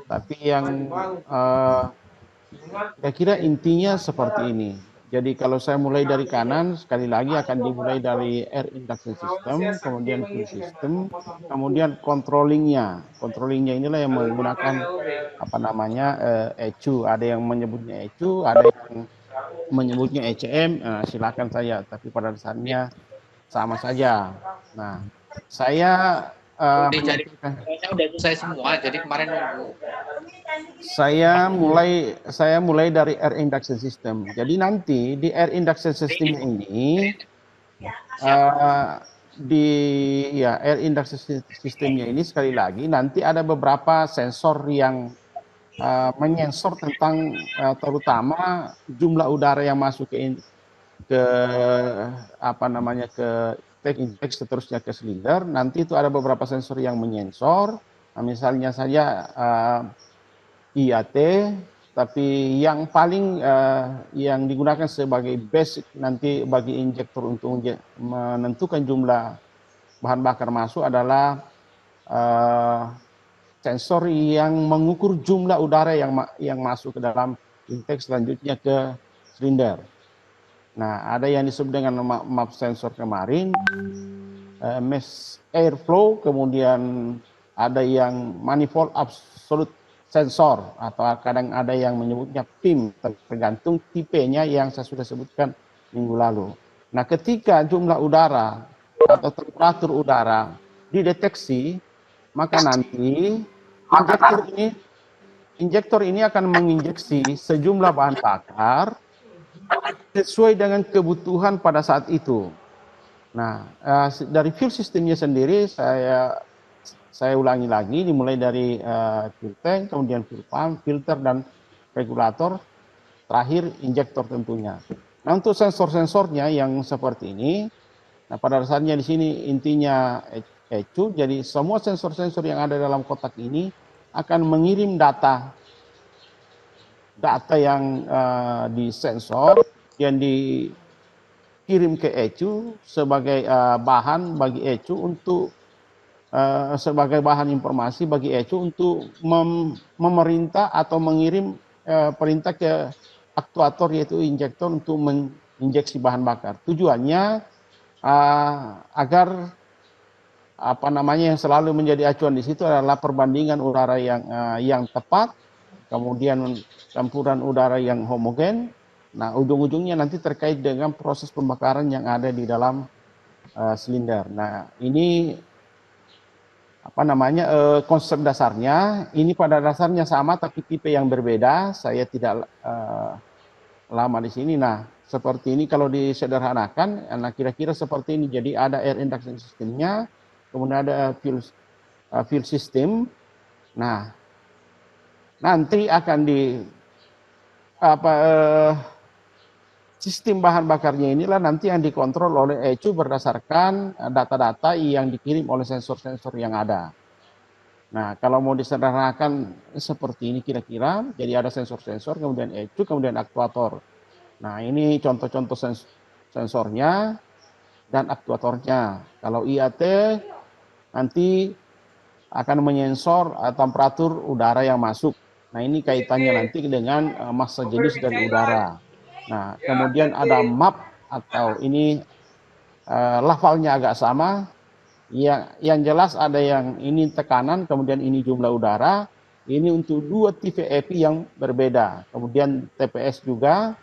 Tapi yang kira-kira intinya seperti ini. Jadi kalau saya mulai dari kanan, sekali lagi akan dimulai dari air induction system, kemudian fuel system, kemudian controllingnya. Controllingnya inilah yang menggunakan apa namanya ECU. Ada yang menyebutnya ECU, ada yang menyebutnya ECM. Silakan saja, tapi pada dasarnya sama saja. Nah, saya udah selesai semua, jadi kemarin nunggu. Saya mulai dari air induction system. Jadi nanti di air induction system ini air induction systemnya ini sekali lagi nanti ada beberapa sensor yang menyensor tentang terutama jumlah udara yang masuk ke apa namanya ke tank intake seterusnya ke silinder. Nanti itu ada beberapa sensor yang menyensor. Nah, misalnya saja IAT, tapi yang paling yang digunakan sebagai basic nanti bagi injektor untuk menentukan jumlah bahan bakar masuk adalah sensor yang mengukur jumlah udara yang masuk ke dalam intake selanjutnya ke silinder. Nah, ada yang disebut dengan map sensor kemarin, mass airflow, kemudian ada yang manifold absolute sensor, atau kadang ada yang menyebutnya PIM, tergantung tipenya yang saya sudah sebutkan minggu lalu. Nah, ketika jumlah udara atau temperatur udara dideteksi, maka nanti injektor ini akan menginjeksi sejumlah bahan bakar sesuai dengan kebutuhan pada saat itu. Nah, dari fuel systemnya sendiri saya ulangi lagi, dimulai dari fuel tank, kemudian fuel pump, filter, dan regulator, terakhir injektor tentunya. Nah, untuk sensor-sensornya yang seperti ini, nah pada dasarnya di sini intinya ECU, jadi semua sensor-sensor yang ada dalam kotak ini akan mengirim data yang disensor, yang dikirim ke ECU sebagai bahan bagi ECU untuk sebagai bahan informasi bagi ECU untuk memerintah atau mengirim perintah ke aktuator yaitu injektor untuk menginjeksi bahan bakar. Tujuannya agar apa namanya yang selalu menjadi acuan di situ adalah perbandingan udara yang tepat, kemudian campuran udara yang homogen. Nah, ujung-ujungnya nanti terkait dengan proses pembakaran yang ada di dalam silinder. Nah, ini apa namanya konsep dasarnya ini pada dasarnya sama tapi tipe yang berbeda. Saya tidak lama di sini. Nah, seperti ini kalau disederhanakan, nah kira-kira seperti ini. Jadi ada air induction systemnya, kemudian ada fuel system. Nah, nanti akan sistem bahan bakarnya inilah nanti yang dikontrol oleh ECU berdasarkan data-data yang dikirim oleh sensor-sensor yang ada. Nah, kalau mau disederhanakan seperti ini kira-kira, jadi ada sensor-sensor, kemudian ECU, kemudian aktuator. Nah, ini contoh-contoh sensornya dan aktuatornya. Kalau IAT nanti akan menyensor temperatur udara yang masuk. Nah, ini kaitannya nanti dengan massa jenis dari udara. Nah, kemudian ada map atau ini levelnya agak sama. Yang jelas ada yang ini tekanan, kemudian ini jumlah udara. Ini untuk dua tipe EPI yang berbeda. Kemudian TPS juga.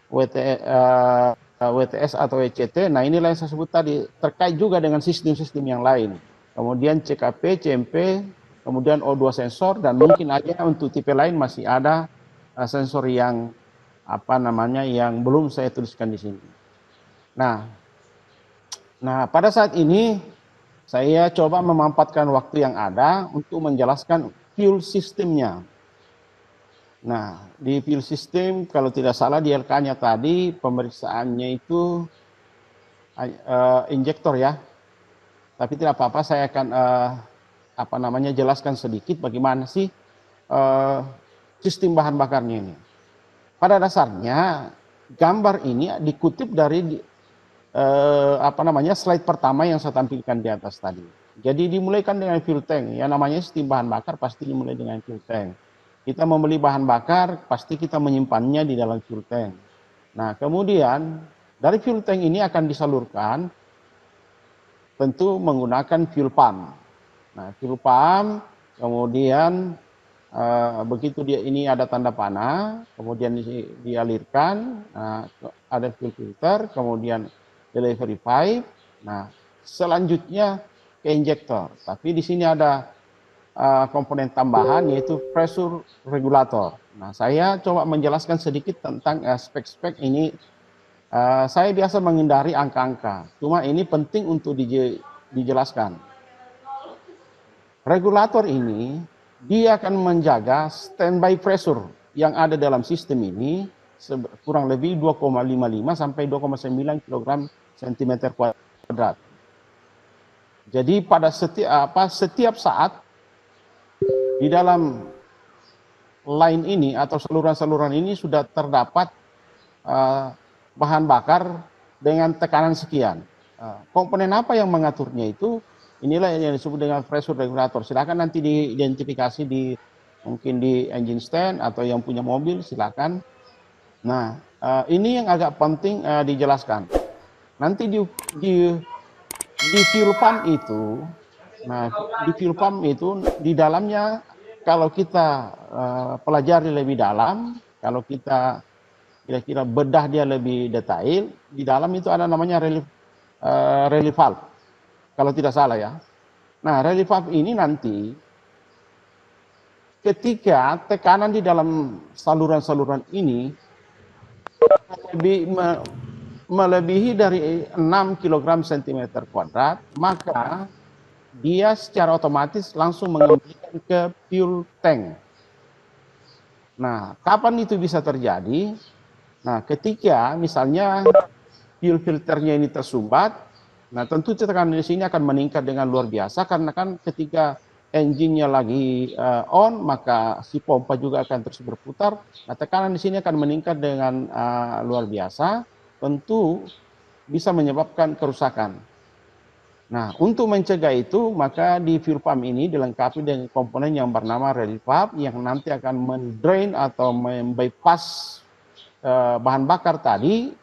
WTS atau WCT. Nah, inilah yang saya sebut tadi, terkait juga dengan sistem-sistem yang lain. Kemudian CKP, CMP, kemudian O2 sensor, dan mungkin aja untuk tipe lain masih ada sensor yang yang belum saya tuliskan di sini. Nah, pada saat ini saya coba memanfaatkan waktu yang ada untuk menjelaskan fuel sistemnya. Nah, di fuel system kalau tidak salah di LK-nya tadi pemeriksaannya itu injektor ya. Tapi tidak apa-apa, saya akan jelaskan sedikit bagaimana sih sistem bahan bakarnya ini. Pada dasarnya gambar ini dikutip dari slide pertama yang saya tampilkan di atas tadi. Jadi dimulaikan dengan fuel tank. Yang namanya sistem bahan bakar pasti dimulai dengan fuel tank. Kita membeli bahan bakar, pasti kita menyimpannya di dalam fuel tank. Nah, kemudian dari fuel tank ini akan disalurkan tentu menggunakan fuel pump. Nah, fuel pump kemudian begitu ini ada tanda panah, kemudian dialirkan, ada fuel filter, kemudian delivery pipe. Nah, selanjutnya ke injektor. Tapi di sini ada komponen tambahan yaitu pressure regulator. Nah, saya coba menjelaskan sedikit tentang spek-spek ini. Saya biasa menghindari angka-angka, cuma ini penting untuk dijelaskan. Regulator ini dia akan menjaga standby pressure yang ada dalam sistem ini kurang lebih 2,55 sampai 2,9 kg cm kuadrat. Jadi pada setiap saat di dalam line ini atau saluran-saluran ini sudah terdapat bahan bakar dengan tekanan sekian. Komponen apa yang mengaturnya itu? Inilah yang disebut dengan pressure regulator. Silakan nanti diidentifikasi mungkin di engine stand atau yang punya mobil silakan. Nah, ini yang agak penting dijelaskan. Nanti di fuel pump itu, di fuel pump itu di dalamnya kalau kita pelajari lebih dalam, kalau kita kira-kira bedah dia lebih detail, di dalam itu ada namanya relief valve. Kalau tidak salah ya. Nah, relief valve ini nanti ketika tekanan di dalam saluran-saluran ini melebihi dari 6 kg cm kuadrat, maka dia secara otomatis langsung mengembalikan ke fuel tank. Nah, kapan itu bisa terjadi? Nah, ketika misalnya fuel filternya ini tersumbat, nah tentu tekanan di sini akan meningkat dengan luar biasa karena kan ketika engine-nya lagi on, maka si pompa juga akan terus berputar. Nah, tekanan di sini akan meningkat dengan luar biasa, tentu bisa menyebabkan kerusakan. Nah, untuk mencegah itu, maka di fuel pump ini dilengkapi dengan komponen yang bernama relief valve yang nanti akan mendrain atau membypass bahan bakar tadi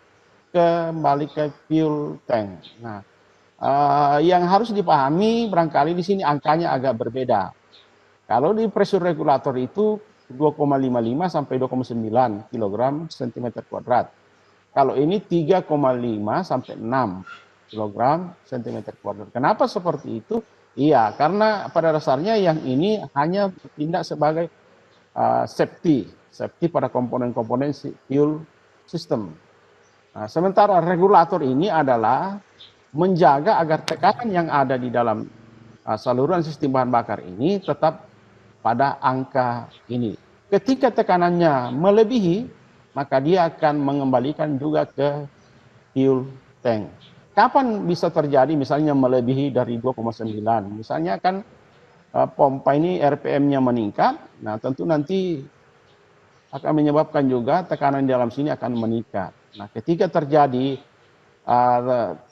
kembali ke fuel tank. Nah, yang harus dipahami barangkali di sini angkanya agak berbeda. Kalau di pressure regulator itu 2,55 sampai 2,9 kg cm kuadrat. Kalau ini 3,5 sampai 6 kg cm kuadrat. Kenapa seperti itu? Iya, karena pada dasarnya yang ini hanya bertindak sebagai safety pada komponen-komponen fuel system. Nah, sementara regulator ini adalah menjaga agar tekanan yang ada di dalam saluran sistem bahan bakar ini tetap pada angka ini. Ketika tekanannya melebihi, maka dia akan mengembalikan juga ke fuel tank. Kapan bisa terjadi misalnya melebihi dari 2,9? Misalnya kan pompa ini RPM-nya meningkat, nah tentu nanti akan menyebabkan juga tekanan di dalam sini akan meningkat. Nah, ketika terjadi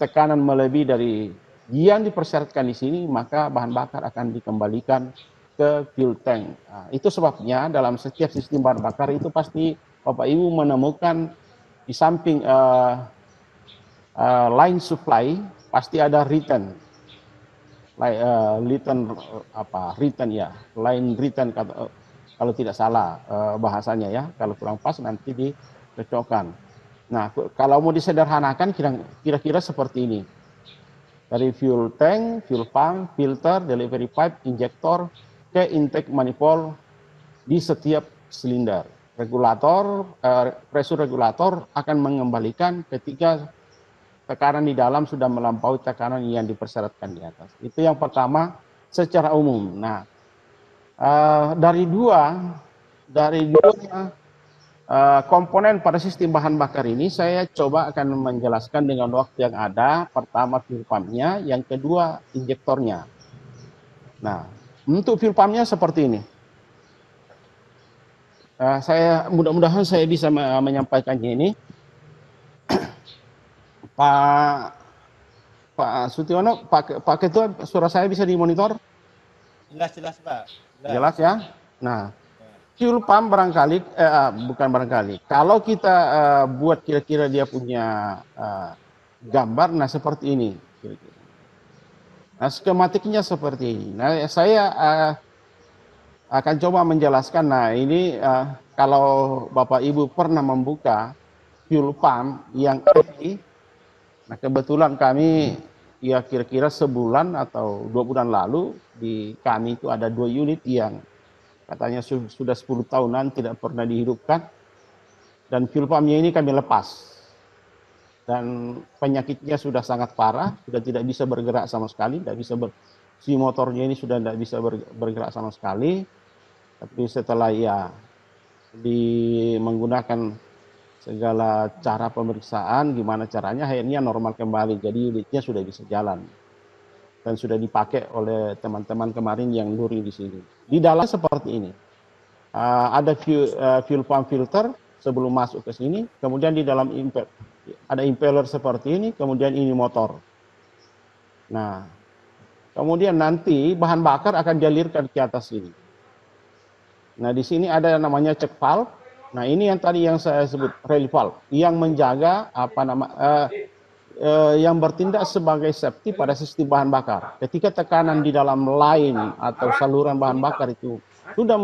tekanan melebihi dari yang dipersyaratkan di sini, maka bahan bakar akan dikembalikan ke fuel tank. Nah, itu sebabnya dalam setiap sistem bahan bakar itu pasti Bapak Ibu menemukan di samping line supply pasti ada return. Line return kalau tidak salah bahasanya ya. Kalau kurang pas nanti dicocokkan. Nah, kalau mau disederhanakan kira-kira seperti ini. Dari fuel tank, fuel pump, filter, delivery pipe, injektor, ke intake manifold di setiap silinder. Pressure regulator akan mengembalikan ketika tekanan di dalam sudah melampaui tekanan yang dipersyaratkan di atas. Itu yang pertama secara umum. Nah, dari dua komponen pada sistem bahan bakar ini saya coba akan menjelaskan dengan waktu yang ada. Pertama fuel pumpnya, yang kedua injektornya. Nah, untuk fuel pumpnya seperti ini. Saya mudah-mudahan saya bisa menyampaikannya ini. Pak Sutiono, Pak Ketua, suara saya bisa dimonitor? Jelas Pak. Jelas ya. Nah, fuel pump barangkali, bukan barangkali. Kalau kita buat kira-kira dia punya gambar, nah seperti ini. Kira-kira. Nah, skematiknya seperti ini. Nah, saya akan coba menjelaskan. Nah, ini kalau Bapak Ibu pernah membuka fuel pump yang ini, nah kebetulan kami ya kira-kira sebulan atau 2 bulan lalu di kami itu ada 2 unit yang katanya sudah 10 tahunan tidak pernah dihidupkan, dan fuel pumpnya ini kami lepas. Dan penyakitnya sudah sangat parah, sudah tidak bisa bergerak sama sekali, tidak bisa si motornya ini sudah tidak bisa bergerak sama sekali. Tapi setelah ya menggunakan segala cara pemeriksaan, gimana caranya akhirnya normal kembali. Jadi unitnya sudah bisa jalan dan sudah dipakai oleh teman-teman kemarin yang luri di sini. Di dalam seperti ini, ada fuel pump filter sebelum masuk ke sini, kemudian di dalam ada impeller seperti ini, kemudian ini motor. Nah, kemudian nanti bahan bakar akan dialirkan ke atas sini. Nah, di sini ada namanya check valve. Nah, ini yang tadi yang saya sebut relief valve, yang menjaga yang bertindak sebagai safety pada sistem bahan bakar. Ketika tekanan di dalam line atau saluran bahan bakar itu sudah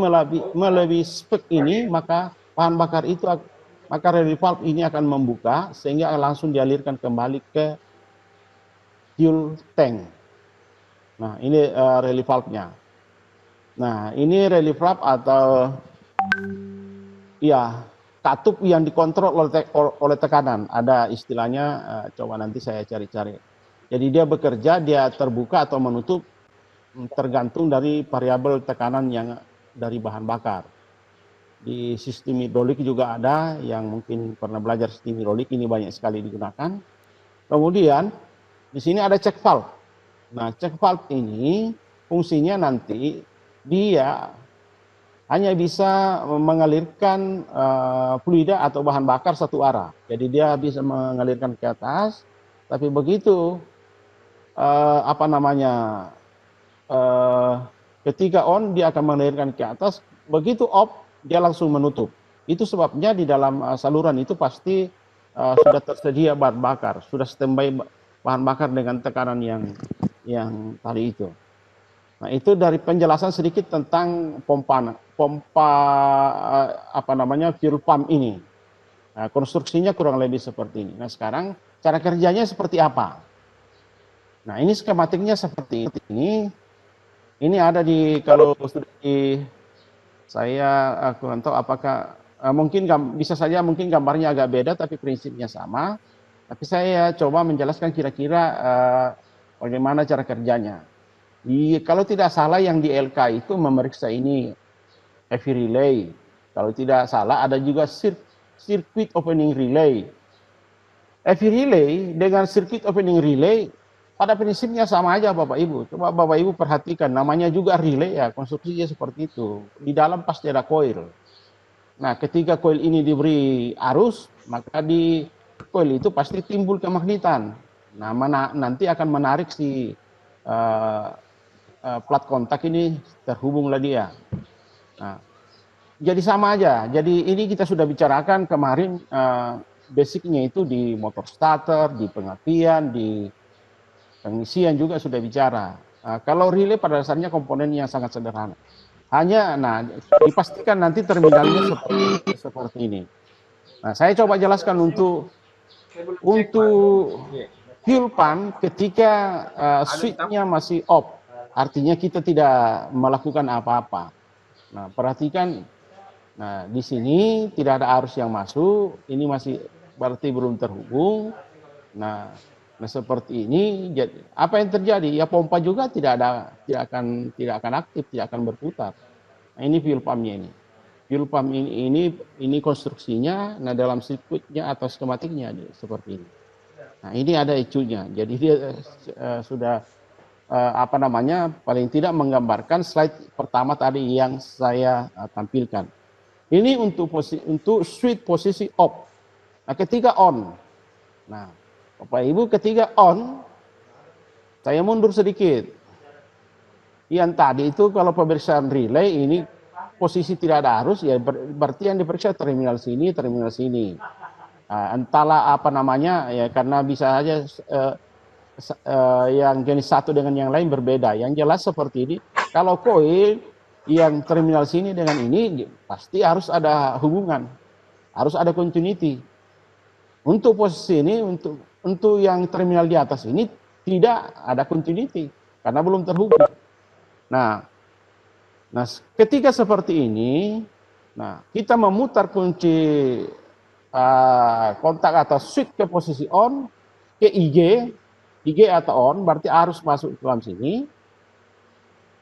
melebihi spek ini, maka bahan bakar itu, maka relief valve ini akan membuka sehingga langsung dialirkan kembali ke fuel tank. Nah, ini relief valve-nya. Nah, ini relief valve atau ya katup yang dikontrol oleh tekanan. Ada istilahnya, coba nanti saya cari-cari. Jadi dia bekerja, dia terbuka atau menutup tergantung dari variabel tekanan yang dari bahan bakar. Di sistem hidrolik juga ada, yang mungkin pernah belajar sistem hidrolik, ini banyak sekali digunakan. Kemudian di sini ada check valve. Nah, check valve ini fungsinya nanti dia hanya bisa mengalirkan fluida atau bahan bakar satu arah. Jadi dia bisa mengalirkan ke atas, tapi begitu ketika on dia akan mengalirkan ke atas, begitu off dia langsung menutup. Itu sebabnya di dalam saluran itu pasti sudah tersedia bahan bakar, sudah standby bahan bakar dengan tekanan yang tadi itu. Nah, itu dari penjelasan sedikit tentang pompa fuel pump ini. Nah, konstruksinya kurang lebih seperti ini. Nah, sekarang cara kerjanya seperti apa? Nah, ini skematiknya seperti ini. Ini ada kalau sudah saya kurang tahu apakah mungkin bisa saja mungkin gambarnya agak beda tapi prinsipnya sama. Tapi saya coba menjelaskan kira-kira bagaimana cara kerjanya. Kalau tidak salah yang di LK itu memeriksa ini heavy relay. Kalau tidak salah ada juga circuit opening relay. Heavy relay dengan circuit opening relay pada prinsipnya sama aja Bapak Ibu. Coba Bapak Ibu perhatikan, namanya juga relay ya, konstruksinya seperti itu. Di dalam pasti ada coil. Nah, ketika coil ini diberi arus, maka di coil itu pasti timbul kemagnetan. Nah, nanti akan menarik si plat kontak ini terhubunglah dia. Nah, jadi sama aja. Jadi ini kita sudah bicarakan kemarin basicnya itu di motor starter, di pengertian, di pengisian juga sudah bicara. Kalau relay pada dasarnya komponen yang sangat sederhana. Hanya, dipastikan nanti terminalnya seperti ini. Nah, saya coba jelaskan untuk fuel pump ketika switch-nya masih off, artinya kita tidak melakukan apa-apa. Nah, perhatikan, nah di sini tidak ada arus yang masuk, ini masih berarti belum terhubung. Nah seperti ini, apa yang terjadi? Ya pompa juga tidak akan aktif, tidak akan berputar. Nah, ini fuel pumpnya ini. Fuel pump ini konstruksinya, nah dalam sirkuitnya atau skematiknya seperti ini. Nah ini ada ECU-nya, jadi dia sudah paling tidak menggambarkan slide pertama tadi yang saya tampilkan. Ini untuk switch posisi off. Nah ketika on, nah Bapak Ibu ketika on, saya mundur sedikit. Yang tadi itu kalau pemeriksaan relay ini posisi tidak ada arus, ya berarti yang diperiksa terminal sini, terminal sini. Entahlah ya karena bisa saja yang jenis satu dengan yang lain berbeda. Yang jelas seperti ini, kalau koil yang terminal sini dengan ini pasti harus ada hubungan, harus ada continuity. Untuk posisi ini, untuk yang terminal di atas ini tidak ada continuity karena belum terhubung. Nah, ketika seperti ini, nah kita memutar kunci kontak atau switch ke posisi on, ke IG atau on, berarti arus masuk ke dalam sini.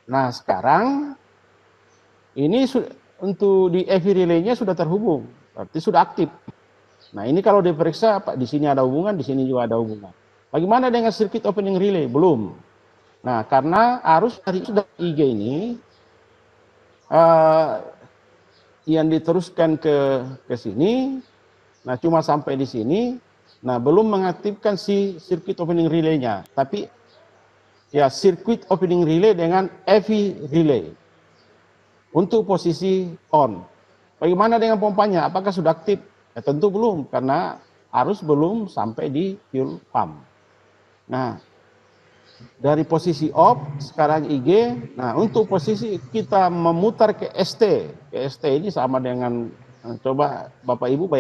Nah sekarang ini untuk di EV relay-nya sudah terhubung, berarti sudah aktif. Nah ini kalau diperiksa, Pak, di sini ada hubungan, di sini juga ada hubungan. Bagaimana dengan circuit opening relay? Belum. Nah karena arus dari IG ini yang diteruskan ke sini, nah cuma sampai di sini, nah belum mengaktifkan si circuit opening relay-nya, tapi ya circuit opening relay dengan EV relay untuk posisi on. Bagaimana dengan pompanya? Apakah sudah aktif? Ya, tentu belum, karena arus belum sampai di fuel pump. Nah dari posisi off, sekarang IG, nah untuk posisi kita memutar ke ST ini sama dengan, coba Bapak Ibu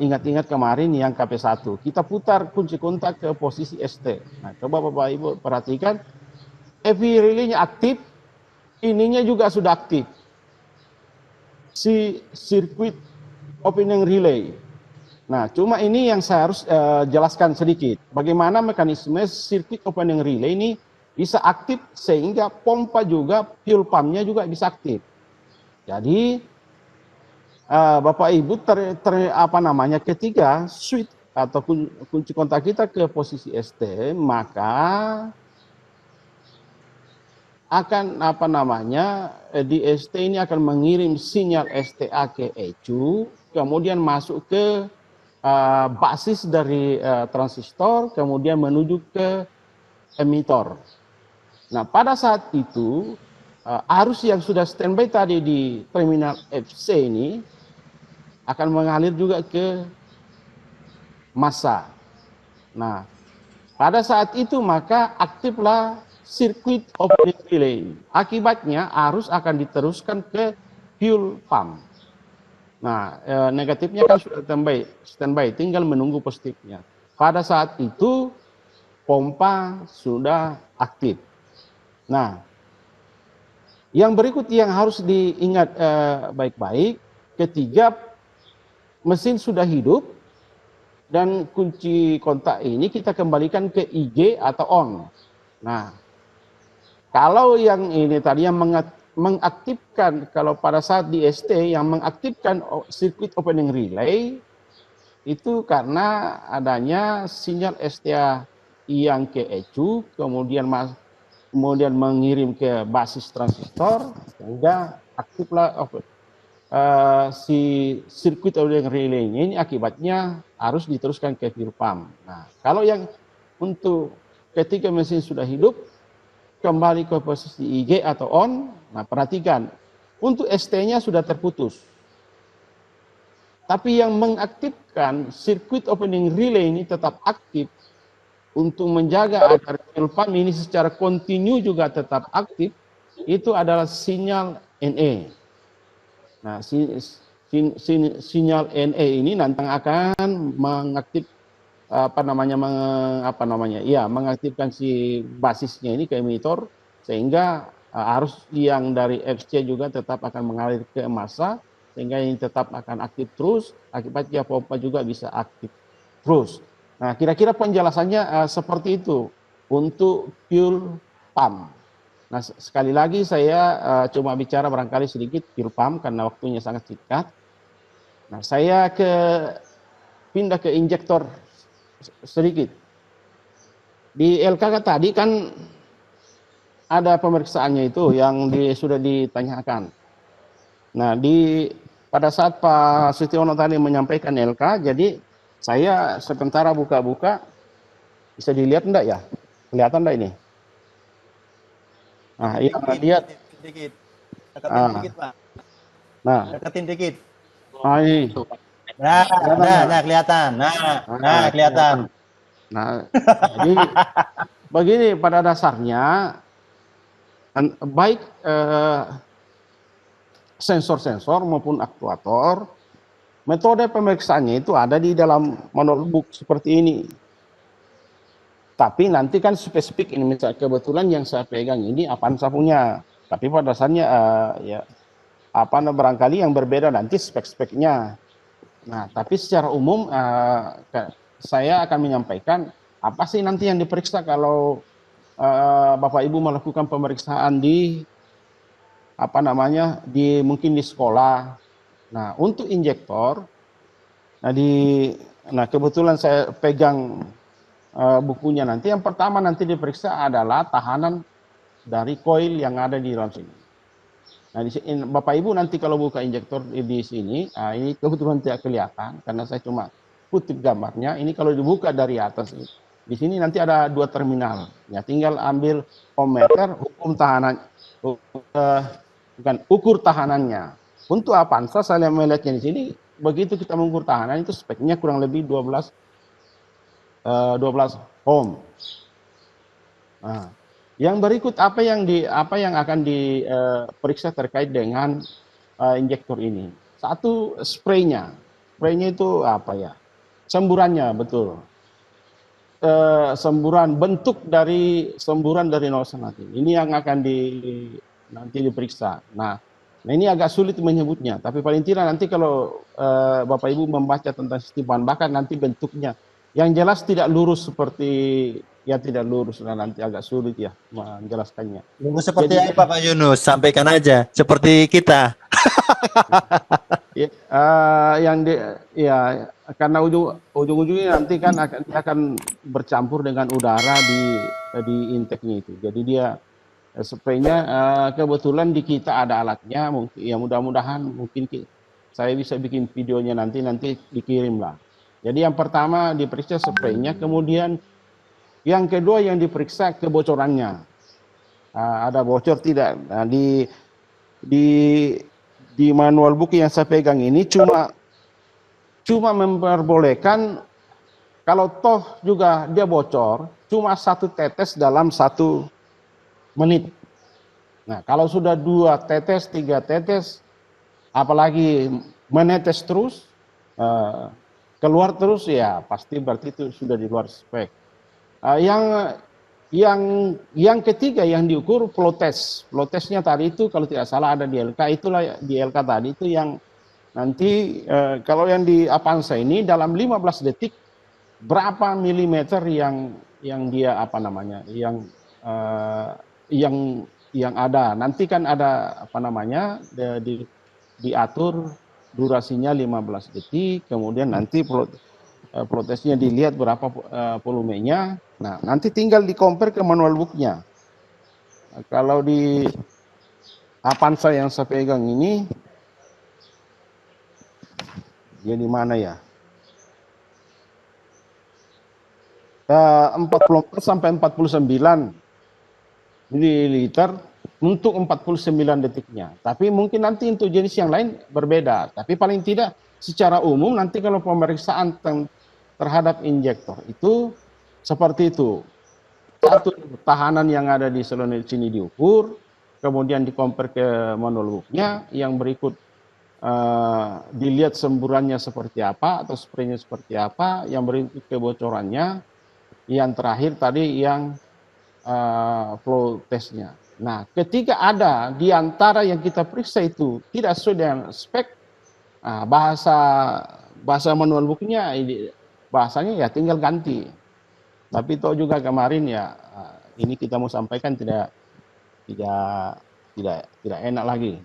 ingat-ingat kemarin yang KP1, kita putar kunci kontak ke posisi ST. Nah coba Bapak Ibu perhatikan, EV relay-nya aktif, ininya juga sudah aktif, si circuit opening relay. Nah, cuma ini yang saya harus jelaskan sedikit. Bagaimana mekanisme sirkuit opening relay ini bisa aktif sehingga pompa juga, fuel pump-nya juga bisa aktif. Jadi, Bapak Ibu ketika switch atau kunci kontak kita ke posisi ST, maka akan di ST ini akan mengirim sinyal STA ke ECU, kemudian masuk ke basis dari transistor, kemudian menuju ke emitor. Nah pada saat itu arus yang sudah standby tadi di terminal FC ini akan mengalir juga ke massa. Nah pada saat itu maka aktiflah circuit opening relay. Akibatnya arus akan diteruskan ke fuel pump. Nah, negatifnya kan sudah standby, tinggal menunggu positifnya. Pada saat itu, pompa sudah aktif. Nah, yang berikut yang harus diingat baik-baik, ketika mesin sudah hidup, dan kunci kontak ini kita kembalikan ke IG atau on. Nah, kalau yang ini tadi yang mengaktifkan, kalau pada saat di ST yang mengaktifkan circuit opening relay itu karena adanya sinyal STA yang ke ECU, kemudian mengirim ke basis transistor, sehingga aktiflah si circuit opening relay ini, akibatnya harus diteruskan ke fuel pump. Nah, kalau yang untuk ketika mesin sudah hidup, kembali ke posisi IG atau on. Nah perhatikan, untuk ST-nya sudah terputus. Tapi yang mengaktifkan circuit opening relay ini tetap aktif untuk menjaga agar fuel pump ini secara kontinu juga tetap aktif, itu adalah sinyal NE. Nah sinyal NE ini nanti akan mengaktifkan si basisnya ini ke emitor, sehingga arus yang dari FC juga tetap akan mengalir ke massa, sehingga ini tetap akan aktif terus, akibatnya pompa juga bisa aktif terus. Nah, kira-kira penjelasannya seperti itu untuk fuel pump. Nah, sekali lagi saya cuma bicara barangkali sedikit fuel pump karena waktunya sangat singkat. Nah, saya pindah ke injektor sedikit. Di LK tadi kan ada pemeriksaannya itu yang sudah ditanyakan. Nah, pada saat Pak Sutiono tadi menyampaikan LK, jadi saya sementara buka-buka, bisa dilihat enggak ya? Kelihatan enggak ini? Nah, iya, lihat. Dikit. Deketin dikit, Pak. Nah, deketin dikit. Ini. Nah, kelihatan. Nah, kelihatan. Nah, jadi begini pada dasarnya, baik sensor-sensor maupun aktuator, metode pemeriksaannya itu ada di dalam manual book seperti ini. Tapi nanti kan spesifik ini, misalnya kebetulan yang saya pegang ini Avanza punya. Tapi pada dasarnya barangkali yang berbeda nanti spek-speknya. Nah, tapi secara umum saya akan menyampaikan apa sih nanti yang diperiksa kalau Bapak Ibu melakukan pemeriksaan mungkin di sekolah. Nah, untuk injektor, kebetulan saya pegang bukunya nanti. Yang pertama nanti diperiksa adalah tahanan dari koil yang ada di dalam sini. Nah, di sini, Bapak Ibu nanti kalau buka injektor di sini, ini kebetulan tidak kelihatan karena saya cuma kutip gambarnya. Ini kalau dibuka dari atas, di sini nanti ada 2 terminal. Ya, tinggal ambil ohmmeter, ukur tahanannya. Untuk Avanza saya melihatnya di sini, begitu kita mengukur tahanan itu speknya kurang lebih 12 ohm. Nah, yang berikut apa yang akan diperiksa terkait dengan injektor ini. Satu, spraynya. Spraynya itu apa ya? Semburannya, betul. Bentuk dari semburan dari nozzle nanti. Ini yang akan nanti diperiksa. Nah, ini agak sulit menyebutnya, tapi paling tidak nanti kalau Bapak Ibu membaca tentang sistem bahan bakar nanti bentuknya. Yang jelas tidak lurus tidak lurus, nah nanti agak sulit ya menjelaskannya. Lurus seperti apa Pak Yunus? Sampaikan aja, seperti kita. Karena ujung-ujungnya nanti kan akan bercampur dengan udara di intake-nya itu. Jadi dia spraynya kebetulan di kita ada alatnya, mungkin ya mudah-mudahan mungkin saya bisa bikin videonya nanti dikirim lah. Jadi yang pertama diperiksa spraynya, kemudian yang kedua yang diperiksa kebocorannya. Ada bocor tidak? Nah, di manual book yang saya pegang ini cuma memperbolehkan kalau toh juga dia bocor cuma 1 tetes dalam 1 menit. Nah, kalau sudah 2 tetes, 3 tetes, apalagi menetes terus, keluar terus, ya pasti berarti itu sudah di luar spek. Yang ketiga yang diukur flow test. Flow testnya tadi itu kalau tidak salah ada di LK, itulah di LK tadi itu yang nanti kalau yang di Avanza ini dalam 15 detik berapa milimeter yang dia yang ada. Nanti kan ada diatur durasinya 15 detik, kemudian nanti flow testnya dilihat berapa volumenya. Nah, nanti tinggal di-compare ke manual book-nya. Nah, kalau di Avanza yang saya pegang ini, dia di mana ya? 44 sampai 49 mililiter untuk 49 detiknya. Tapi mungkin nanti untuk jenis yang lain berbeda. Tapi paling tidak secara umum nanti kalau pemeriksaan terhadap injektor itu seperti itu. Satu, tahanan yang ada di solenoid sini diukur, kemudian di-compare ke manual book-nya, yang berikut dilihat semburannya seperti apa atau spraynya seperti apa, yang berikut kebocorannya, yang terakhir tadi yang flow testnya. Nah, ketika ada di antara yang kita periksa itu tidak sesuai dengan spek, bahasa manual booknya bahasanya ya tinggal ganti. Tapi toh juga kemarin ya ini kita mau sampaikan tidak enak lagi.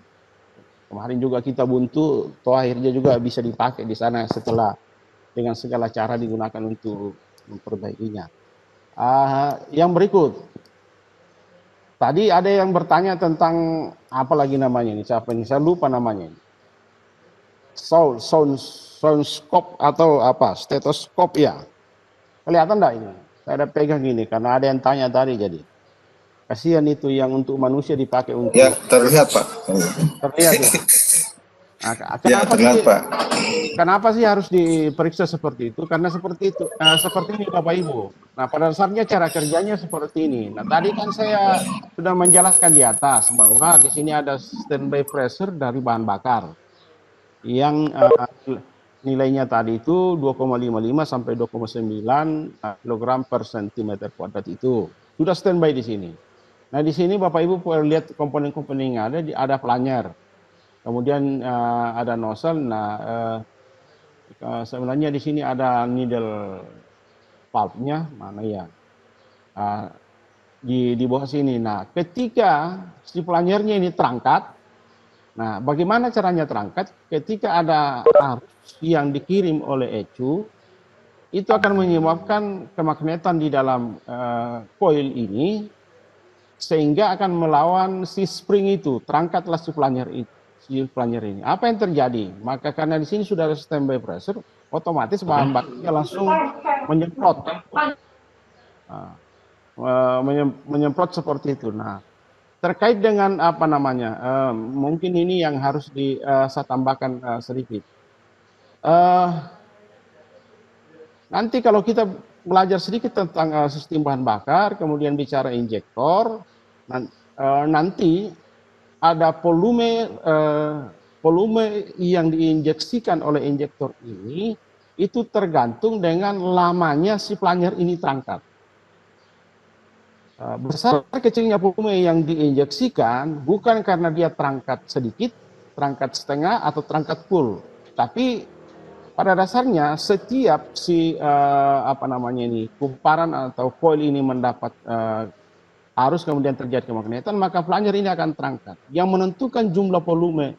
Kemarin juga kita buntu, toh akhirnya juga bisa dipakai di sana setelah dengan segala cara digunakan untuk memperbaikinya. Yang berikut, tadi ada yang bertanya tentang apa lagi namanya ini, siapa ini? Saya lupa namanya ini. Soundscope atau apa? Stetoskop ya. Kelihatan enggak ini? Saya ada pegang ini karena ada yang tanya tadi jadi. Kasihan itu yang untuk manusia dipakai untuk. Ya, terlihat Pak. Terlihat ya. Nah, Ya, terlihat Pak. Kenapa sih harus diperiksa seperti itu? Karena seperti itu, seperti ini Bapak Ibu. Nah, pada dasarnya cara kerjanya seperti ini. Nah, tadi kan saya sudah menjelaskan di atas bahwa di sini ada standby pressure dari bahan bakar yang nilainya tadi itu 2,55 sampai 2,9 kg per centimeter kuadrat itu sudah standby di sini. Nah, di sini Bapak Ibu boleh lihat komponen-komponen yang ada pelanyer, kemudian ada nozzle. Nah, sebenarnya di sini ada needle valve-nya, mana ya? Di bawah sini. Nah, ketika si pelanyernya ini terangkat, nah bagaimana caranya terangkat? Ketika ada arus yang dikirim oleh ECU, itu akan menyebabkan kemagnetan di dalam coil ini, sehingga akan melawan si spring itu, terangkatlah si pelanyar ini. Apa yang terjadi? Maka karena di sini sudah ada standby pressure, otomatis bahan bakarnya langsung menyemprot. Menyemprot seperti itu. Nah, terkait dengan apa namanya, mungkin ini yang harus saya tambahkan sedikit. Nanti kalau kita belajar sedikit tentang sistem bahan bakar, kemudian bicara injektor, nanti ada volume yang diinjeksikan oleh injektor ini, itu tergantung dengan lamanya si pelanyar ini terangkat. Besar kecilnya volume yang diinjeksikan bukan karena dia terangkat sedikit, terangkat setengah, atau terangkat full, tapi pada dasarnya setiap si kumparan atau coil ini mendapat arus kemudian terjadi kemagnetan, maka pelanyar ini akan terangkat. Yang menentukan jumlah volume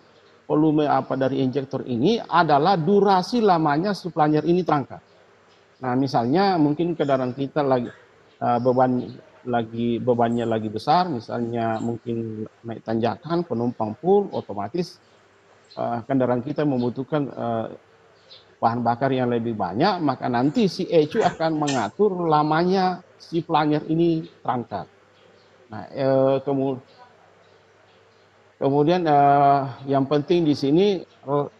dari injektor ini adalah durasi lamanya si pelanyar ini terangkat. Nah, misalnya mungkin kendaraan kita lagi bebannya lagi besar, misalnya mungkin naik tanjakan, penumpang full, otomatis kendaraan kita membutuhkan bahan bakar yang lebih banyak, maka nanti si ECU akan mengatur lamanya si pelanyar ini terangkat. Nah, kemudian yang penting di sini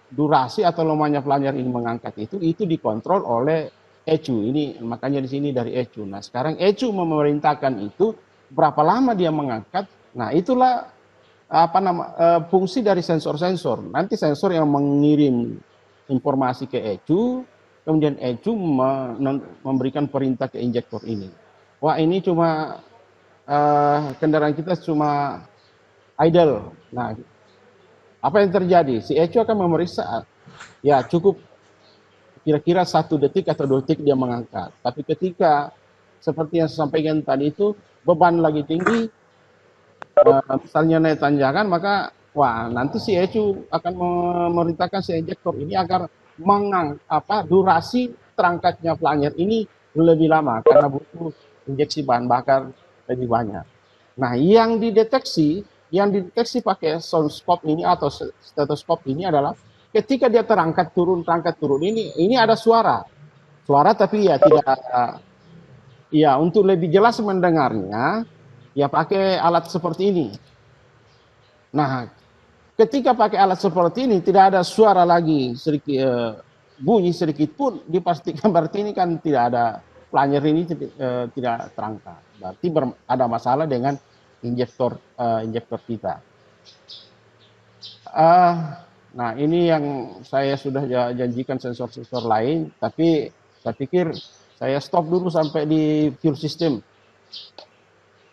durasi atau lamanya pelanyar ini mengangkat itu dikontrol oleh ECU. Ini makanya di sini dari ECU. Nah, sekarang ECU memerintahkan itu berapa lama dia mengangkat. Nah, itulah fungsi dari sensor-sensor. Nanti sensor yang mengirim informasi ke ECU, kemudian ECU memberikan perintah ke injektor ini. Wah, ini cuma kendaraan kita cuma idle. Nah, apa yang terjadi? Si ECU akan memeriksa, ya cukup kira-kira 1 detik atau 2 detik dia mengangkat. Tapi ketika seperti yang saya sampaikan tadi itu, beban lagi tinggi, misalnya naik tanjakan, maka nanti si ECU akan memerintahkan si injektor ini agar durasi terangkatnya pelanyar ini lebih lama karena butuh injeksi bahan bakar lebih banyak. Nah, yang dideteksi pakai soundscope ini atau stetoskop ini adalah ketika dia terangkat turun ini ada suara tapi ya tidak, ya untuk lebih jelas mendengarnya ya pakai alat seperti ini. Nah, ketika pakai alat seperti ini tidak ada suara lagi sedikit, bunyi sedikit pun, dipastikan berarti ini kan tidak ada, pelanyar ini tidak terangkat. Berarti ada masalah dengan injektor kita. Nah, ini yang saya sudah janjikan sensor-sensor lain, tapi saya pikir saya stop dulu sampai di fuel system.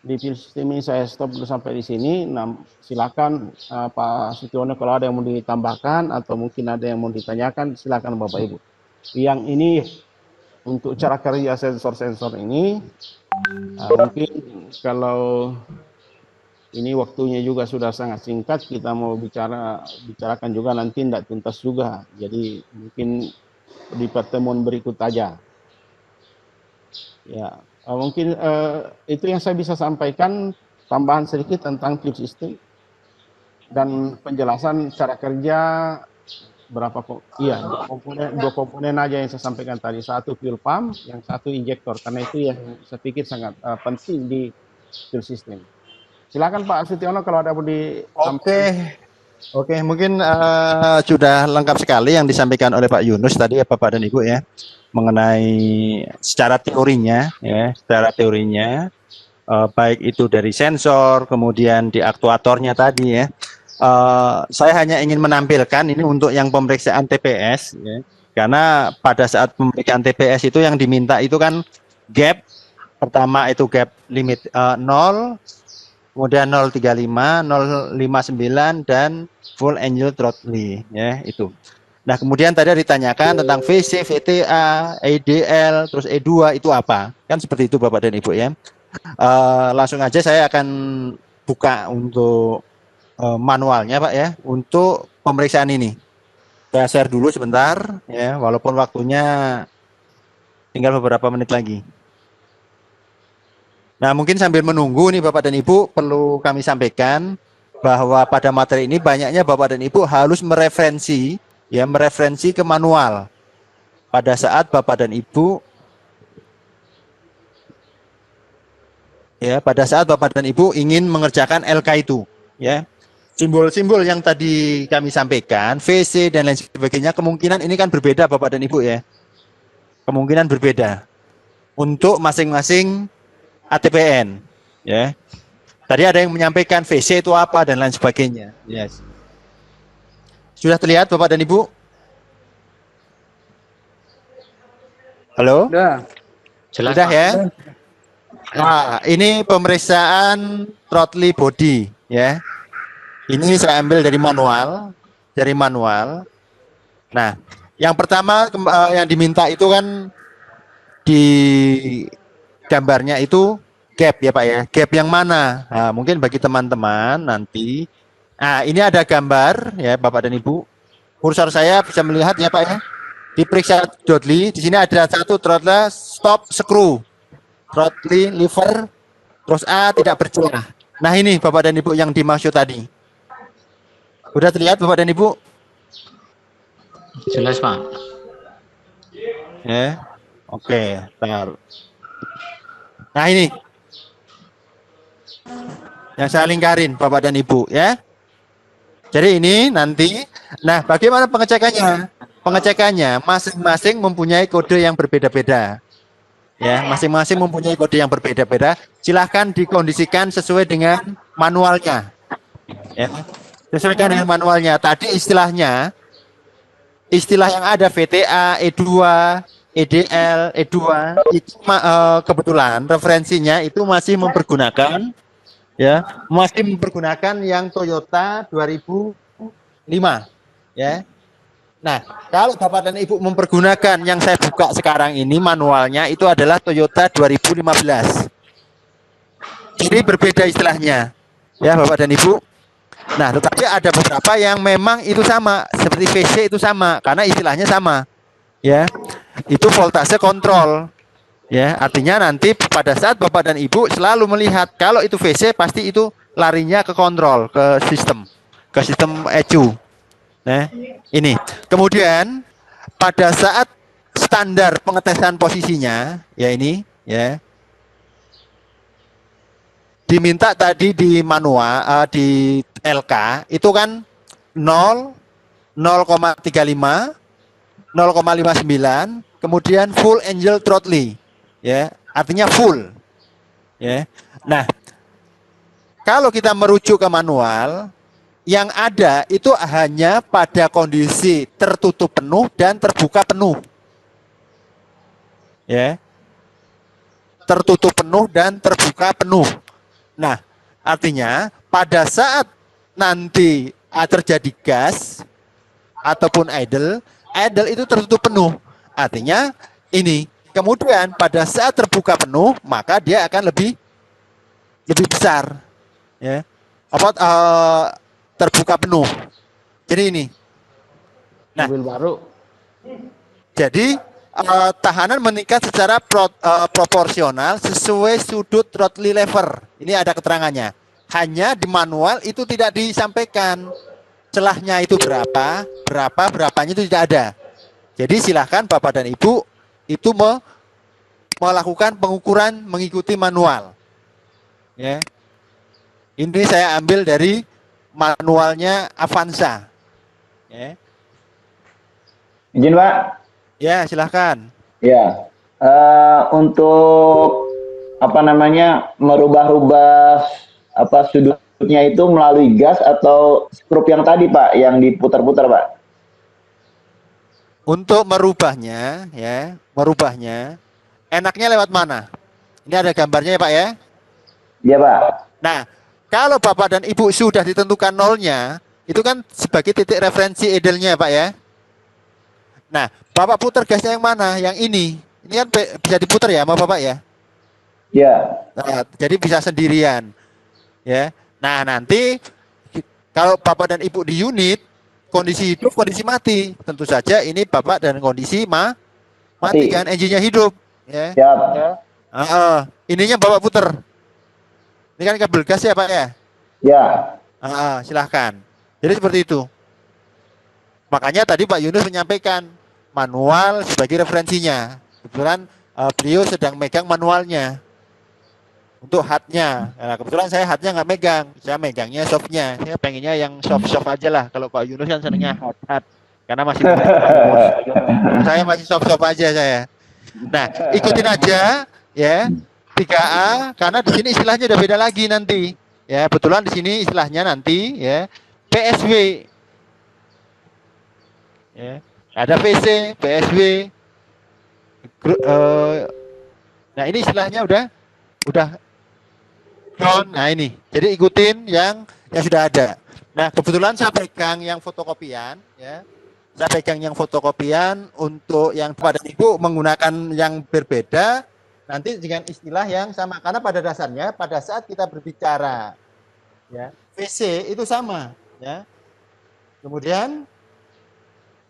Di fuel system ini saya stop dulu sampai di sini. Nah, silakan Pak Sutiono kalau ada yang mau ditambahkan atau mungkin ada yang mau ditanyakan, silakan Bapak Ibu. Yang ini untuk cara kerja sensor-sensor ini, mungkin kalau ini waktunya juga sudah sangat singkat, kita mau bicarakan juga nanti tidak tuntas juga. Jadi mungkin di pertemuan berikut aja. Ya, mungkin itu yang saya bisa sampaikan, tambahan sedikit tentang fuel system dan penjelasan cara kerja berapa kok. Iya, dua komponen aja yang saya sampaikan tadi, satu fuel pump, yang satu injektor, karena itu yang saya pikir sangat penting di fuel system. Silakan Pak Sutiono kalau ada di. Oke, mungkin sudah lengkap sekali yang disampaikan oleh Pak Yunus tadi ya Bapak dan Ibu ya, mengenai secara teorinya baik itu dari sensor kemudian di aktuatornya tadi ya. Saya hanya ingin menampilkan ini untuk yang pemeriksaan TPS ya, karena pada saat pemeriksaan TPS itu yang diminta itu kan gap pertama itu gap limit 0, kemudian 035, 059 dan full angel throttle ya itu. Nah, kemudian tadi ditanyakan tentang VC, VTA, EDL, terus E2 itu apa? Kan seperti itu Bapak dan Ibu ya. Langsung aja saya akan buka untuk manualnya Pak ya untuk pemeriksaan ini. Saya share dulu sebentar ya, walaupun waktunya tinggal beberapa menit lagi. Nah, mungkin sambil menunggu nih Bapak dan Ibu, perlu kami sampaikan bahwa pada materi ini banyaknya Bapak dan Ibu harus mereferensi ke manual. Pada saat Bapak dan Ibu ingin mengerjakan LK itu, ya. Simbol-simbol yang tadi kami sampaikan, VC dan lain sebagainya, kemungkinan ini kan berbeda Bapak dan Ibu ya. Kemungkinan berbeda untuk masing-masing ATPN ya. Tadi ada yang menyampaikan VC itu apa dan lain sebagainya. Yes. Sudah terlihat Bapak dan Ibu? Halo? Jelas, sudah Pak. Ya? Nah, ini pemeriksaan throttle body ya. Ini saya ambil dari manual, Nah, yang pertama yang diminta itu kan di gambarnya itu gap ya Pak ya. Gap yang mana? Nah, mungkin bagi teman-teman nanti. Nah, ini ada gambar ya Bapak dan Ibu. Kursor saya bisa melihat ya Pak ya. Diperiksa throttle. Di sini ada satu throttle stop screw. Throttle lever terus A tidak bercelah. Nah, ini Bapak dan Ibu yang dimaksud tadi. Sudah terlihat Bapak dan Ibu? Jelas Pak. Ya. Oke, bentar. Nah, ini yang saya lingkarin Bapak dan Ibu ya. Jadi ini nanti, nah bagaimana pengecekannya? Pengecekannya masing-masing mempunyai kode yang berbeda-beda. Ya, masing-masing mempunyai kode yang berbeda-beda. Silahkan dikondisikan sesuai dengan manualnya. Ya. Sesuaikan dengan manualnya. Tadi istilah yang ada VTA, E2, EDL, E2 itu kebetulan referensinya itu masih mempergunakan yang Toyota 2005 ya. Nah, kalau Bapak dan Ibu mempergunakan yang saya buka sekarang ini manualnya itu adalah Toyota 2015. Jadi berbeda istilahnya. Ya, Bapak dan Ibu. Nah, tetapi ada beberapa yang memang itu sama, seperti VC itu sama karena istilahnya sama. Ya. Itu voltase kontrol. Ya, artinya nanti pada saat Bapak dan Ibu selalu melihat kalau itu VC pasti itu larinya ke kontrol, ke sistem ECU. Nah, ini. Kemudian pada saat standar pengetesan posisinya, ya ini, ya. Diminta tadi di manual di LK itu kan 0, 0,35, 0,59, kemudian full angel throttle, ya, artinya full, ya. Nah, kalau kita merujuk ke manual, Yang ada itu hanya pada kondisi tertutup penuh dan terbuka penuh. Ya. Tertutup penuh dan terbuka penuh. Nah, artinya pada saat nanti terjadi gas ataupun idle itu tertutup penuh. Artinya ini. Kemudian pada saat terbuka penuh, maka dia akan lebih besar. Ya. Terbuka penuh. Jadi ini. Nah, mobil baru. Jadi tahanan meningkat secara proporsional sesuai sudut throttle lever. Ini ada keterangannya. Hanya di manual itu tidak disampaikan. Celahnya itu berapanya itu tidak ada. Jadi silahkan Bapak dan Ibu itu melakukan pengukuran mengikuti manual. Ya. Ini saya ambil dari manualnya Avanza. Ya. Izin Pak. Ya, silahkan. Ya, untuk merubah-rubah sudutnya itu melalui gas atau skrup yang tadi Pak, yang diputar-putar Pak? Untuk merubahnya, enaknya lewat mana? Ini ada gambarnya ya Pak ya? Iya Pak. Nah, kalau Bapak dan Ibu sudah ditentukan nolnya, itu kan sebagai titik referensi idle-nya Pak ya? Nah, Bapak putar gasnya yang mana? Yang ini. Ini kan bisa diputar ya sama Bapak ya? Ya. Nah, jadi bisa sendirian. Ya. Nah, nanti kalau Bapak dan Ibu di unit, kondisi hidup, kondisi mati. Tentu saja ini Bapak dan kondisi mati kan, engine-nya hidup. Ya. Ya. Ininya Bapak putar. Ini kan kabel gas ya Pak ya? Ya. Silahkan. Jadi seperti itu. Makanya tadi Pak Yunus menyampaikan manual sebagai referensinya. Kebetulan beliau sedang megang manualnya untuk hardnya. Nah, kebetulan saya hardnya nggak megang, saya megangnya softnya. Saya pengennya yang soft aja lah. Kalau Pak Yunus kan senangnya hard, karena masih saya masih soft aja saya. Nah, ikutin aja ya 3A karena di sini istilahnya udah beda lagi nanti. Ya, kebetulan di sini istilahnya nanti ya PSW. Ya, ada VC, PSW. Nah ini istilahnya udah down. Nah ini, jadi ikutin yang sudah ada. Nah kebetulan saya pegang yang fotokopian, ya. Saya pegang yang fotokopian untuk yang pada Ibu menggunakan yang berbeda. Nanti dengan istilah yang sama karena pada dasarnya pada saat kita berbicara, ya VC itu sama, ya. Kemudian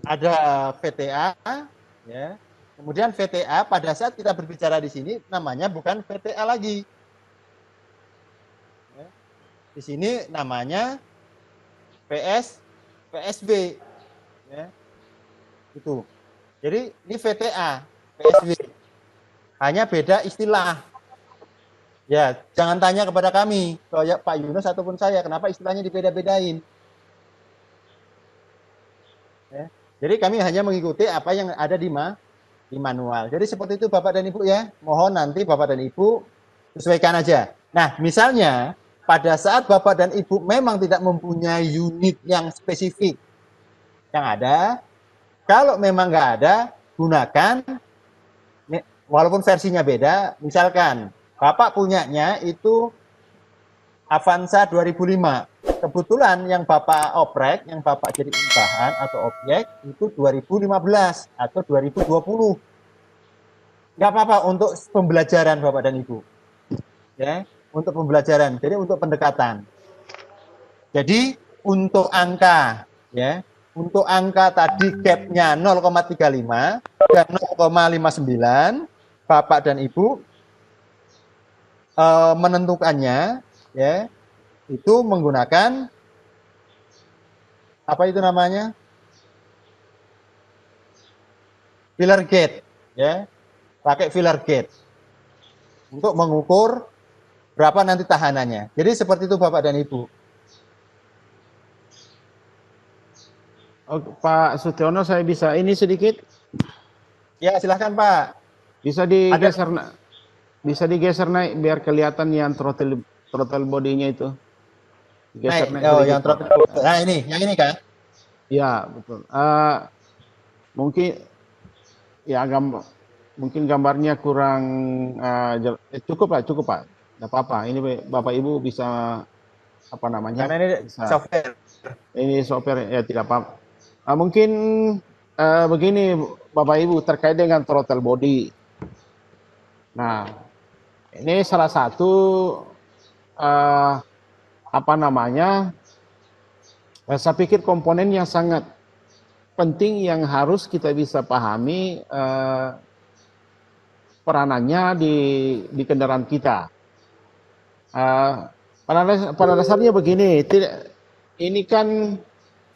ada VTA, ya. Kemudian VTA pada saat kita berbicara di sini namanya bukan VTA lagi. Ya. Di sini namanya PSB, ya. Itu. Jadi ini VTA, PSB. Hanya beda istilah. Ya, jangan tanya kepada kami, kayak Pak Yunus ataupun saya, kenapa istilahnya dibeda-bedain. Ya. Jadi kami hanya mengikuti apa yang ada di manual. Jadi seperti itu Bapak dan Ibu ya. Mohon nanti Bapak dan Ibu sesuaikan aja. Nah, misalnya pada saat Bapak dan Ibu memang tidak mempunyai unit yang spesifik yang ada, kalau memang nggak ada, gunakan, walaupun versinya beda, misalkan Bapak punyanya itu Avanza 2005. Kebetulan yang Bapak oprek, yang Bapak jadi bahan atau objek itu 2015 atau 2020. Nggak apa-apa untuk pembelajaran Bapak dan Ibu. Ya, untuk pembelajaran. Jadi untuk pendekatan. Jadi untuk angka, ya, untuk angka tadi gap-nya 0,35 dan 0,59, Bapak dan Ibu menentukannya, ya, itu menggunakan apa itu namanya filler gauge, ya, pakai filler gauge untuk mengukur berapa nanti tahanannya. Jadi seperti itu Bapak dan Ibu. Pak Sutiono, saya bisa ini sedikit? Ya silahkan Pak. Bisa digeser naik biar kelihatan yang throttle bodinya itu. Geser Naik. naik Oh, sedikit, yang Pak. throttle. Nah, yang ini kan? Ya, betul. Mungkin ya mungkin gambarnya kurang cukup Pak. Tidak apa-apa. Ini Bapak Ibu bisa apa namanya? Karena ini Bisa. software. Ini software ya tidak apa. Mungkin begini Bapak Ibu terkait dengan throttle body. Nah, ini salah satu apa namanya? Saya pikir komponen yang sangat penting yang harus kita bisa pahami peranannya di kendaraan kita. Pada dasarnya begini, ini kan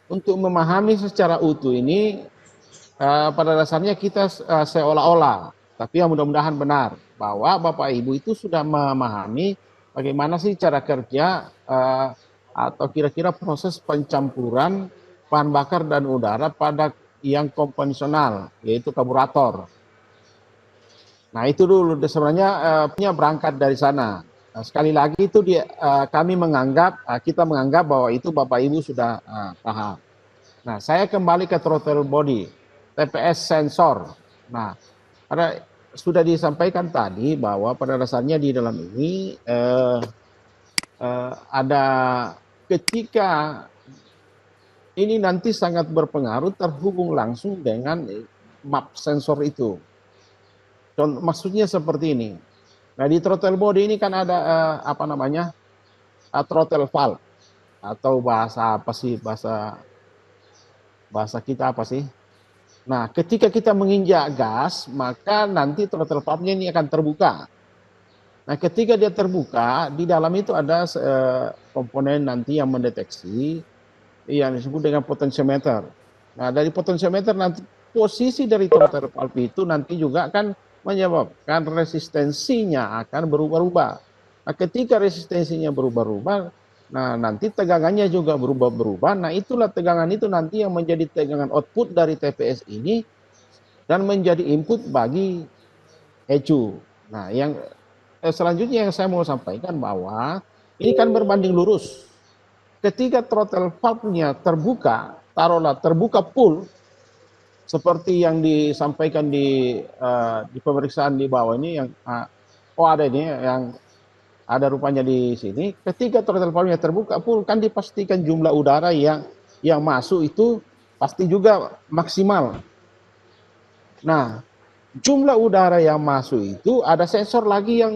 untuk memahami secara utuh ini pada dasarnya kita seolah-olah, tapi ya mudah-mudahan benar bahwa Bapak Ibu itu sudah memahami bagaimana sih cara kerja atau kira-kira proses pencampuran bahan bakar dan udara pada yang konvensional, yaitu karburator. Nah itu dulu sebenarnya punya berangkat dari sana. Nah, sekali lagi itu kita menganggap bahwa itu Bapak Ibu sudah paham. Nah saya kembali ke throttle body, TPS sensor. Nah sudah disampaikan tadi bahwa pada dasarnya di dalam ini ada ketika ini nanti sangat berpengaruh terhubung langsung dengan map sensor itu. Maksudnya seperti ini. Nah di throttle body ini kan ada apa namanya throttle valve atau bahasa apa sih bahasa kita apa sih? Nah ketika kita menginjak gas maka nanti throttle valve-nya ini akan terbuka. Nah ketika dia terbuka di dalam itu ada komponen nanti yang mendeteksi yang disebut dengan potentiometer. Nah dari potentiometer nanti posisi dari throttle valve itu nanti juga akan menyebabkan resistensinya akan berubah-ubah. Nah, ketika resistensinya berubah-ubah, nah nanti tegangannya juga berubah-berubah. Nah, itulah tegangan itu nanti yang menjadi tegangan output dari TPS ini dan menjadi input bagi ECU. Nah, yang selanjutnya yang saya mau sampaikan bahwa ini kan berbanding lurus. Ketika throttle valve-nya terbuka, taruhlah terbuka full, seperti yang disampaikan di pemeriksaan di bawah ini yang ada ini yang ada rupanya di sini. Ketika throttle valve-nya terbuka full kan dipastikan jumlah udara yang masuk itu pasti juga maksimal. Nah, jumlah udara yang masuk itu ada sensor lagi yang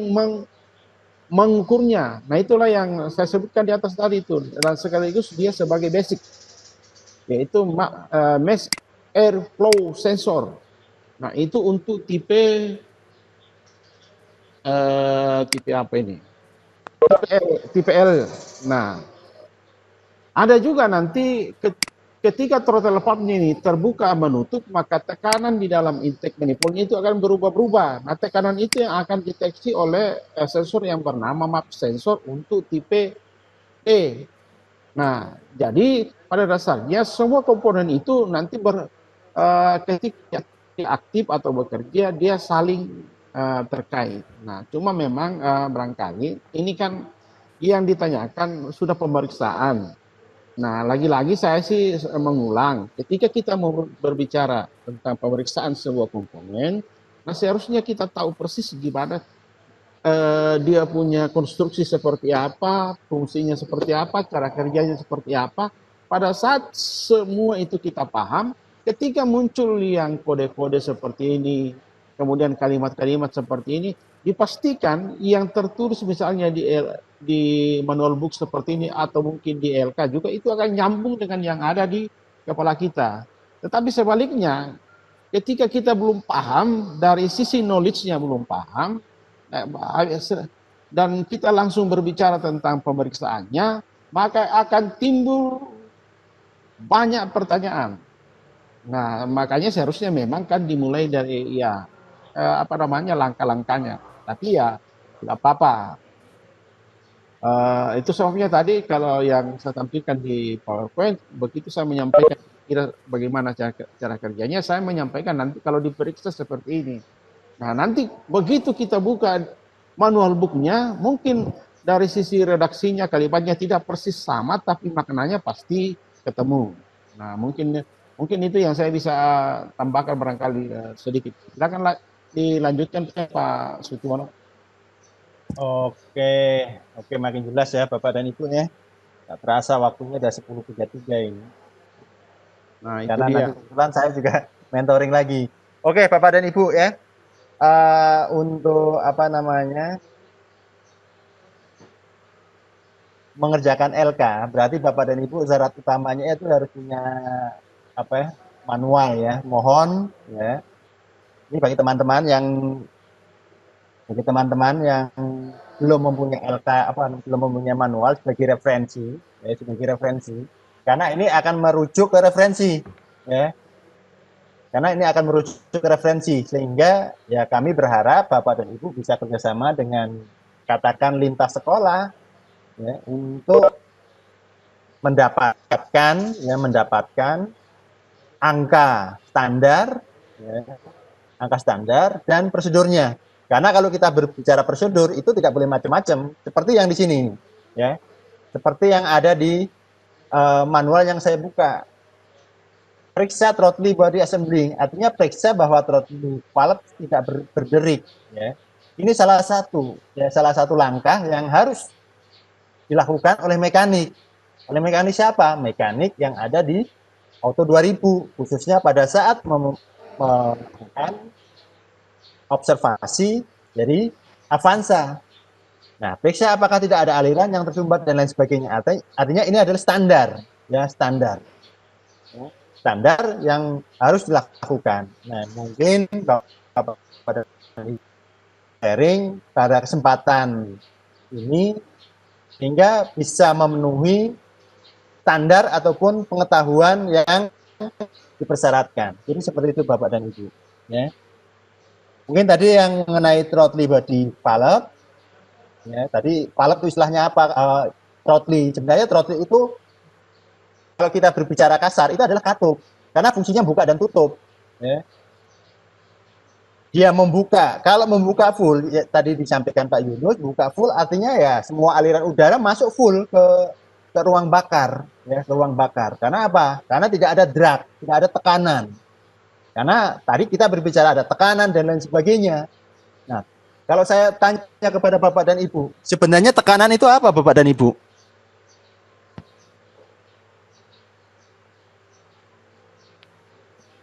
mengukurnya. Nah, itulah yang saya sebutkan di atas tadi itu dan sekaligus dia sebagai basic yaitu mesh airflow sensor. Nah itu untuk tipe apa ini? Tipe L. Nah ada juga nanti ketika throttle valve ini terbuka menutup maka tekanan di dalam intake manifold itu akan berubah-ubah. Nah tekanan itu yang akan deteksi oleh sensor yang bernama map sensor untuk tipe E. Nah jadi pada dasarnya semua komponen itu nanti ketika aktif atau bekerja dia saling terkait. Nah, cuma memang barangkali ini kan yang ditanyakan sudah pemeriksaan. Nah, lagi-lagi saya sih mengulang, ketika kita mau berbicara tentang pemeriksaan sebuah komponen, nah seharusnya kita tahu persis gimana dia punya konstruksi seperti apa, fungsinya seperti apa, cara kerjanya seperti apa. Pada saat semua itu kita paham, ketika muncul yang kode-kode seperti ini, kemudian kalimat-kalimat seperti ini, dipastikan yang tertulis misalnya di manual book seperti ini atau mungkin di LK juga itu akan nyambung dengan yang ada di kepala kita. Tetapi sebaliknya, ketika kita belum paham, dari sisi knowledge-nya belum paham, dan kita langsung berbicara tentang pemeriksaannya, maka akan timbul banyak pertanyaan. Nah, makanya seharusnya memang kan dimulai dari langkah-langkahnya. Tapi ya tidak apa-apa. Itu sebabnya tadi kalau yang saya tampilkan di PowerPoint, begitu saya menyampaikan kira bagaimana cara kerjanya, saya menyampaikan nanti kalau diperiksa seperti ini. Nah, nanti begitu kita buka manual book-nya, mungkin dari sisi redaksinya kalimatnya tidak persis sama, tapi maknanya pasti ketemu. Nah, mungkin itu yang saya bisa tambahkan barangkali sedikit. Silakan dilanjutkan Pak Sutiono. Oke, makin jelas ya Bapak dan Ibu ya. Tak terasa waktunya udah 10.33 ini. Nah, itu karena dia. nanti kebetulan saya juga mentoring lagi. Oke, Bapak dan Ibu ya. Untuk apa namanya? Mengerjakan LK, berarti Bapak dan Ibu syarat utamanya itu harus punya apa ya? Manual ya. Mohon ya. Ini bagi teman-teman yang belum mempunyai LK belum mempunyai manual sebagai referensi, ya, sebagai referensi. Karena ini akan merujuk ke referensi, ya. Karena ini akan merujuk ke referensi, sehingga ya kami berharap Bapak dan Ibu bisa kerjasama dengan katakan lintas sekolah, ya, untuk mendapatkan angka standar, ya, angka standar dan prosedurnya. Karena kalau kita berbicara prosedur itu tidak boleh macam-macam, seperti yang di sini, ya, seperti yang ada di manual yang saya buka. Periksa throttling body assembly, artinya periksa bahwa throttling valve tidak berderik. Ya. Ini salah satu langkah yang harus dilakukan oleh mekanik. Oleh mekanik siapa? Mekanik yang ada di Auto 2000, khususnya pada saat melakukan observasi dari Avanza. Nah, periksa apakah tidak ada aliran yang tersumbat dan lain sebagainya. Artinya ini adalah standar, ya, standar. Standar yang harus dilakukan. Nah, mungkin pada sharing pada kesempatan ini sehingga bisa memenuhi standar ataupun pengetahuan yang dipersyaratkan. Jadi seperti itu Bapak dan Ibu. Ya. Mungkin tadi yang mengenai throttling body valve, ya, tadi valve itu istilahnya apa? Throttling. Sebenarnya throttling itu kalau kita berbicara kasar itu adalah katup, karena fungsinya buka dan tutup. Ya. Dia membuka, kalau membuka full, ya, tadi disampaikan Pak Yunus, buka full artinya ya semua aliran udara masuk full ke ruang bakar, ya, ke ruang bakar. Karena apa? Karena tidak ada drag, tidak ada tekanan. Karena tadi kita berbicara ada tekanan dan lain sebagainya. Nah, kalau saya tanya kepada Bapak dan Ibu, sebenarnya tekanan itu apa Bapak dan Ibu?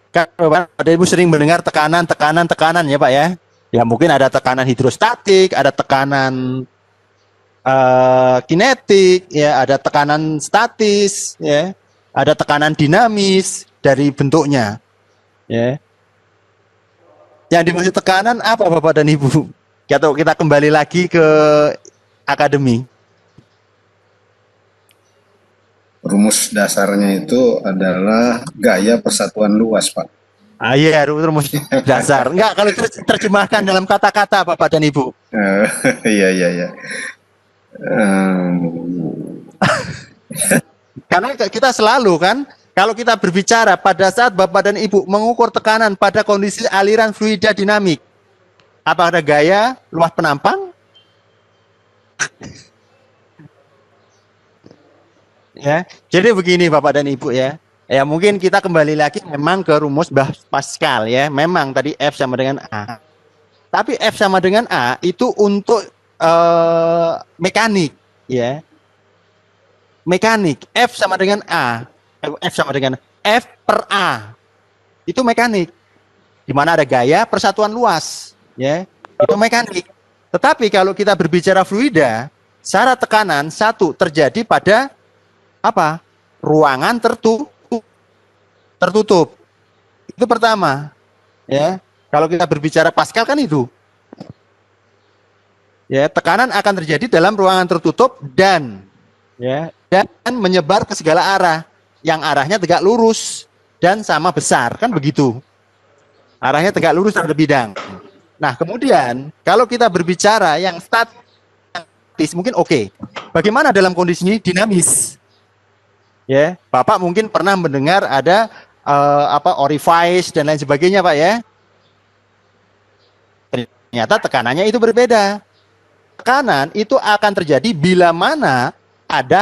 Kalau Bapak dan Ibu sering mendengar tekanan ya Pak ya. Ya mungkin ada tekanan hidrostatik, ada tekanan kinetik, ya, ada tekanan statis, ya, ada tekanan dinamis dari bentuknya. Ya. Yang dimaksud tekanan apa Bapak dan Ibu? Kita kembali lagi ke akademi. Rumus dasarnya itu adalah gaya persatuan luas, Pak. Iya, rumus dasar. Enggak, kalau terjemahkan dalam kata-kata Bapak dan Ibu. Iya. Karena kita selalu kan, kalau kita berbicara pada saat Bapak dan Ibu mengukur tekanan pada kondisi aliran fluida dinamik, apa ada gaya luas penampang? Ya, jadi begini Bapak dan Ibu ya. Ya mungkin kita kembali lagi memang ke rumus Pascal ya. Memang tadi F sama dengan A. Tapi F sama dengan A itu untuk mekanik ya. Mekanik. F sama dengan A. F sama dengan F per A. Itu mekanik. Di mana ada gaya persatuan luas ya. Itu mekanik. Tetapi kalau kita berbicara fluida, syarat tekanan satu terjadi pada apa? Ruangan tertutup. Itu pertama. Ya. Kalau kita berbicara Pascal kan itu. Ya, tekanan akan terjadi dalam ruangan tertutup dan menyebar ke segala arah. Yang arahnya tegak lurus dan sama besar, kan begitu. Arahnya tegak lurus pada bidang. Nah, kemudian kalau kita berbicara yang statis mungkin oke. Bagaimana dalam kondisi ini dinamis? Ya, Bapak mungkin pernah mendengar ada orifice dan lain sebagainya, Pak ya. Ternyata tekanannya itu berbeda. tekanan itu akan terjadi bila mana ada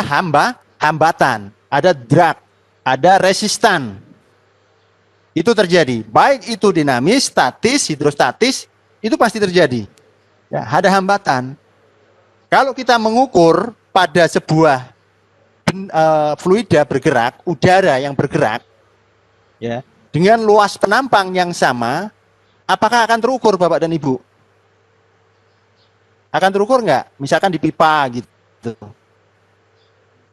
hambatan, ada drag, ada resistan. Itu terjadi. Baik itu dinamis, statis, hidrostatis, itu pasti terjadi. Ya, ada hambatan. Kalau kita mengukur pada sebuah fluida bergerak, udara yang bergerak, ya, dengan luas penampang yang sama, apakah akan terukur Bapak dan Ibu? Akan terukur nggak? Misalkan di pipa gitu.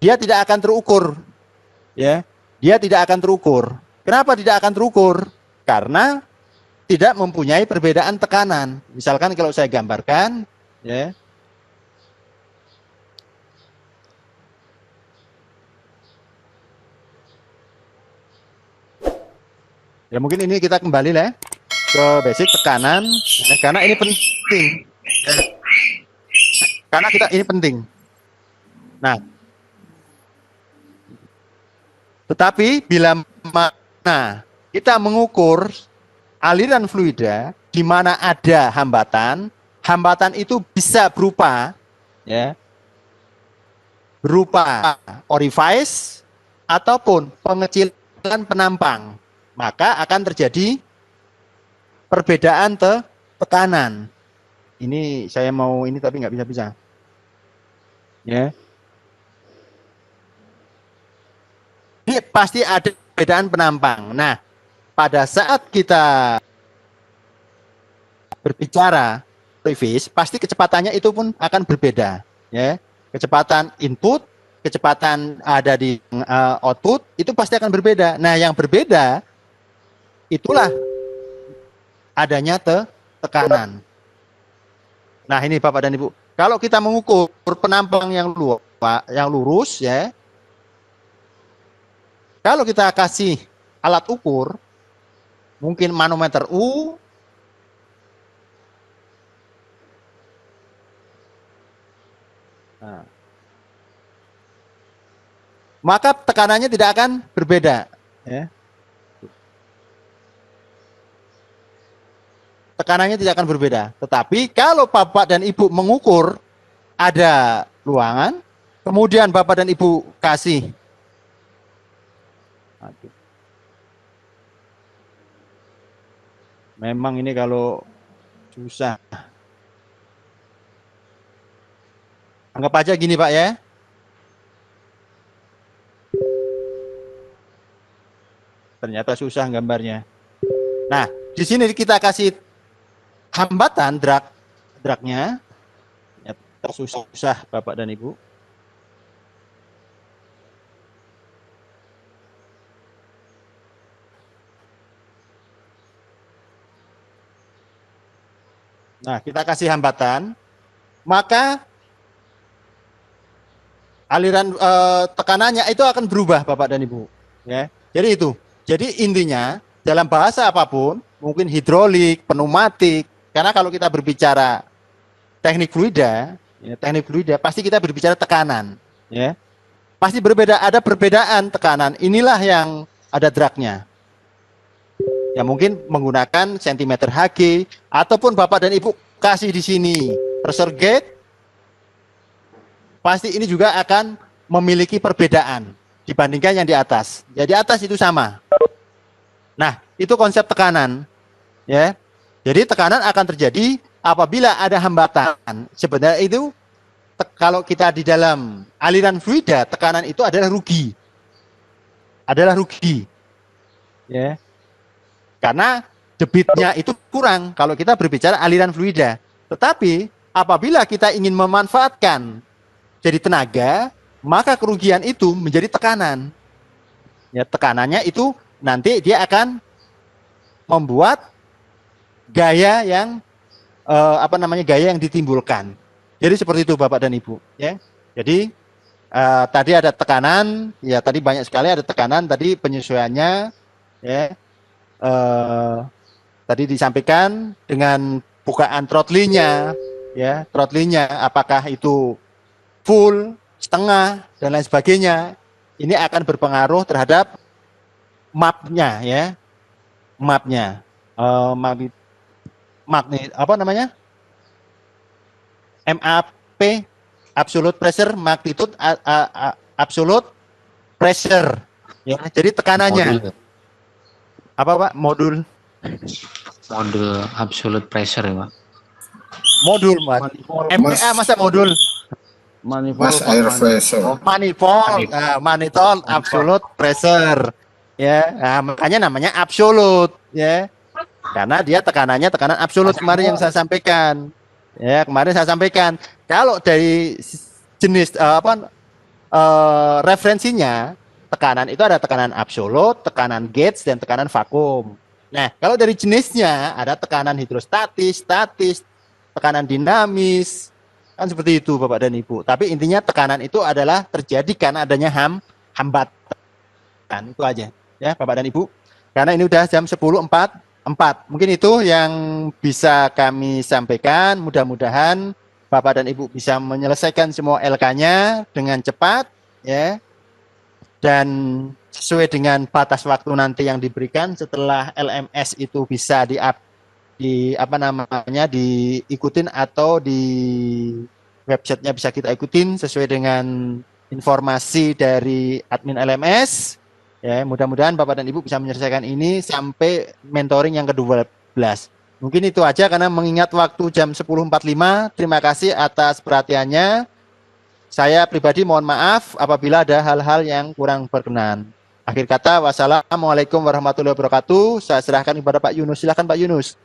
Dia tidak akan terukur. Ya, dia tidak akan terukur. Kenapa tidak akan terukur? Karena tidak mempunyai perbedaan tekanan. Misalkan kalau saya gambarkan, ya. Ya mungkin ini kita kembali lah ke basic tekanan, ya, karena ini penting. Ya. Karena ini penting. Nah, tetapi bila mana kita mengukur aliran fluida di mana ada hambatan, hambatan itu bisa berupa, ya, berupa orifice ataupun pengecilan penampang, maka akan terjadi perbedaan tekanan. Ini saya mau ini tapi nggak bisa-bisa. Ya. Ini pasti ada perbedaan penampang. Nah, pada saat kita berbicara orifice, pasti kecepatannya itu pun akan berbeda. Ya. Kecepatan input, kecepatan ada di output, itu pasti akan berbeda. Nah, yang berbeda itulah adanya tekanan. Nah, ini Bapak dan Ibu. Kalau kita mengukur penampang yang lurus, ya, kalau kita kasih alat ukur, mungkin manometer U, nah, maka tekanannya tidak akan berbeda. Ya. Tekanannya tidak akan berbeda. Tetapi kalau Bapak dan Ibu mengukur ada ruangan, kemudian Bapak dan Ibu kasih memang ini kalau susah. Anggap aja gini Pak ya. Ternyata susah gambarnya. Nah, di sini kita kasih hambatan dragnya, ya, susah Bapak dan Ibu. Nah, kita kasih hambatan, maka aliran tekanannya itu akan berubah Bapak dan Ibu. Ya, jadi itu. Jadi intinya dalam bahasa apapun, mungkin hidrolik, pneumatik. Karena kalau kita berbicara teknik fluida, ya, pasti kita berbicara tekanan, ya. Pasti berbeda, ada perbedaan tekanan. Inilah yang ada dragnya. Ya mungkin menggunakan sentimeter Hg ataupun Bapak dan Ibu kasih di sini pressure gauge, pasti ini juga akan memiliki perbedaan dibandingkan yang di atas. Ya di atas itu sama. Nah, itu konsep tekanan, ya. Jadi tekanan akan terjadi apabila ada hambatan. Sebenarnya itu kalau kita di dalam aliran fluida, tekanan itu adalah rugi. Adalah rugi. Ya. Karena debitnya itu kurang kalau kita berbicara aliran fluida. Tetapi apabila kita ingin memanfaatkan jadi tenaga, maka kerugian itu menjadi tekanan. Ya, tekanannya itu nanti dia akan membuat gaya yang gaya yang ditimbulkan. Jadi seperti itu Bapak dan Ibu, ya. Jadi tadi ada tekanan, ya tadi banyak sekali ada tekanan, tadi penyesuaiannya, ya. Tadi disampaikan dengan bukaan throttling-nya, ya, throttling-nya apakah itu full, setengah dan lain sebagainya. Ini akan berpengaruh terhadap mapnya, ya, mapnya. Magnet apa namanya? MA AP, absolute pressure, magnitude, absolute pressure. Ya, jadi tekanannya. Modul. Apa Pak? Modul Absolute pressure ya Pak. Modul Mas. MPA masa modul? Mass air pressure. Manifold, manifold absolute pressure. Ya, makanya namanya absolute ya. Karena dia tekanannya tekanan absolut kemarin yang saya sampaikan. Ya, kemarin saya sampaikan. Kalau dari jenis referensinya, tekanan itu ada tekanan absolut, tekanan gauge, dan tekanan vakum. Nah, kalau dari jenisnya ada tekanan hidrostatis, statis, tekanan dinamis, kan seperti itu Bapak dan Ibu. Tapi intinya tekanan itu adalah terjadi karena adanya hambatan. Itu aja ya Bapak dan Ibu. Karena ini udah jam 10.04. Mungkin itu yang bisa kami sampaikan. Mudah-mudahan Bapak dan Ibu bisa menyelesaikan semua LK-nya dengan cepat ya. Dan sesuai dengan batas waktu nanti yang diberikan setelah LMS itu bisa diikutin atau di websitenya bisa kita ikutin sesuai dengan informasi dari admin LMS. Ya, mudah-mudahan Bapak dan Ibu bisa menyelesaikan ini sampai mentoring yang ke-12. Mungkin itu aja karena mengingat waktu jam 10.45. Terima kasih atas perhatiannya. Saya pribadi mohon maaf apabila ada hal-hal yang kurang berkenan. Akhir kata, wassalamualaikum warahmatullahi wabarakatuh. Saya serahkan kepada Pak Yunus. Silakan Pak Yunus.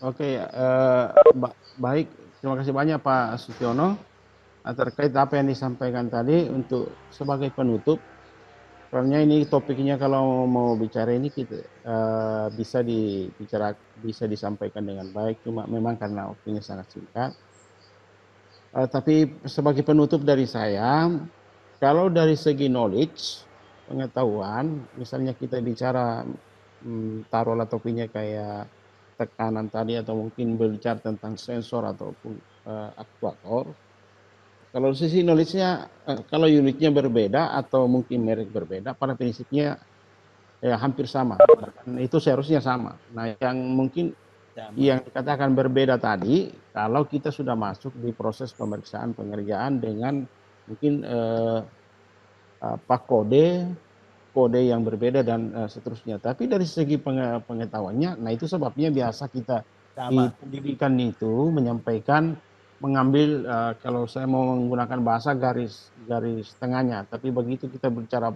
Oke, baik. Terima kasih banyak Pak Sutiono terkait apa yang disampaikan tadi. Untuk sebagai penutup, karena ini topiknya kalau mau bicara ini kita bisa disampaikan dengan baik. Cuma memang karena waktunya sangat singkat. Tapi sebagai penutup dari saya, kalau dari segi knowledge, pengetahuan, misalnya kita bicara taruhlah topiknya kayak tekanan tadi atau mungkin berbicara tentang sensor ataupun aktuator. Kalau sisi knowledge-nya, kalau unitnya berbeda atau mungkin merek berbeda, pada prinsipnya ya hampir sama. Itu seharusnya sama. Nah, yang mungkin yang dikatakan berbeda tadi, kalau kita sudah masuk di proses pemeriksaan pengerjaan dengan mungkin kode yang berbeda dan seterusnya. Tapi dari segi pengetahuannya, nah itu sebabnya biasa kita di pendidikan itu mengambil kalau saya mau menggunakan bahasa garis tengahnya. Tapi begitu kita bicara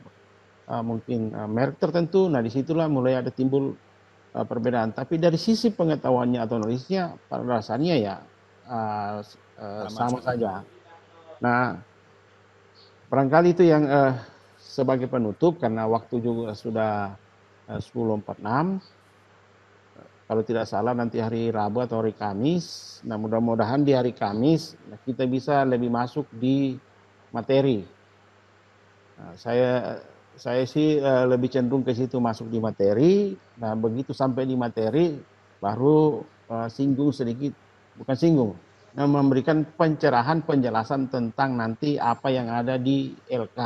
mungkin merek tertentu, nah disitulah mulai ada timbul perbedaan. Tapi dari sisi pengetahuannya atau knowledge-nya pada dasarnya ya sama saja. Nah, barangkali itu yang sebagai penutup karena waktu juga sudah 10.46. Kalau tidak salah nanti hari Rabu atau hari Kamis. Nah, mudah-mudahan di hari Kamis kita bisa lebih masuk di materi. Nah, saya sih lebih cenderung ke situ masuk di materi. Nah, begitu sampai di materi baru singgung sedikit, bukan singgung, memberikan pencerahan penjelasan tentang nanti apa yang ada di LK.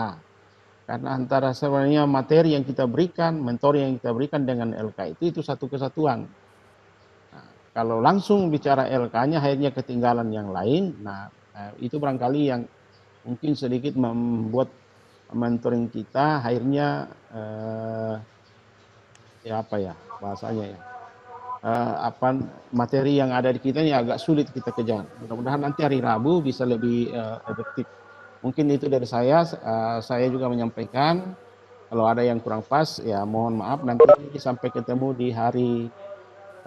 Karena antara sebenarnya materi yang kita berikan, mentoring yang kita berikan dengan LK itu satu kesatuan. Nah, kalau langsung bicara LK-nya akhirnya ketinggalan yang lain. Nah, itu barangkali yang mungkin sedikit membuat mentoring kita akhirnya bahasanya materi yang ada di kita ini agak sulit kita kejar. Mudah-mudahan nanti hari Rabu bisa lebih efektif. Mungkin itu dari saya juga menyampaikan kalau ada yang kurang pas ya mohon maaf, nanti sampai ketemu di hari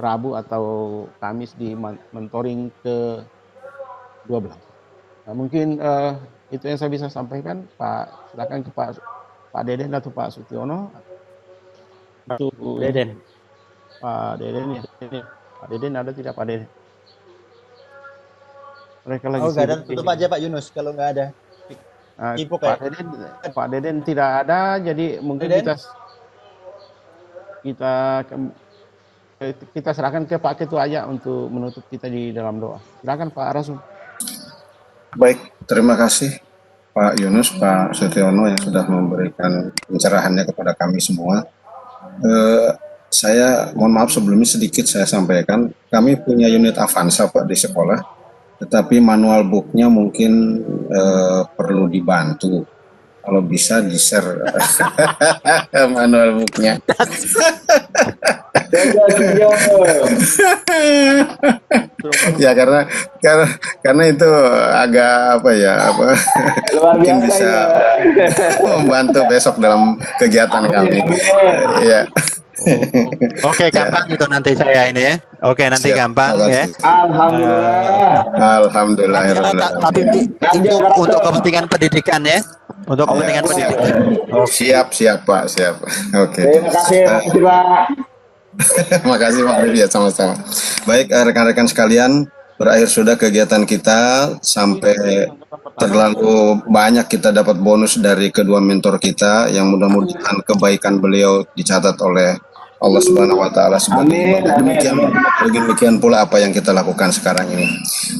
Rabu atau Kamis di mentoring ke-12. Nah, mungkin itu yang saya bisa sampaikan. Pak, silakan ke Pak Deden atau Pak Sutiono. Deden. Pak Deden ya. Pak Deden ada tidak Pak Deden? Mereka lagi nggak ada, tutup aja Pak Yunus kalau nggak ada. Pak Deden tidak ada, jadi mungkin kita serahkan ke Pak Ketua aja untuk menutup kita di dalam doa. Silakan Pak Rasul. Baik, terima kasih Pak Yunus, Pak Sutiono yang sudah memberikan pencerahannya kepada kami semua. Saya mohon maaf sebelumnya sedikit saya sampaikan, kami punya unit Avanza Pak di sekolah. tetapi manual booknya mungkin perlu dibantu. Kalau bisa di-share manual booknya. Ya karena itu agak mungkin bisa membantu besok dalam kegiatan kami. Ya. Oke, gampang itu nanti saya ini ya. Oke, nanti gampang ya. Alhamdulillah. Tapi itu untuk kepentingan pendidikan ya. Untuk kepentingan pendidikan. Siap Pak, siap. Oke. Terima kasih Pak. Makasih Pak Arif, ya sama-sama. Baik, rekan-rekan sekalian, berakhir sudah kegiatan kita, sampai terlalu banyak kita dapat bonus dari kedua mentor kita, yang mudah-mudahan kebaikan beliau dicatat oleh Allah Subhanahu wa taala sebagai demikian pula apa yang kita lakukan sekarang ini.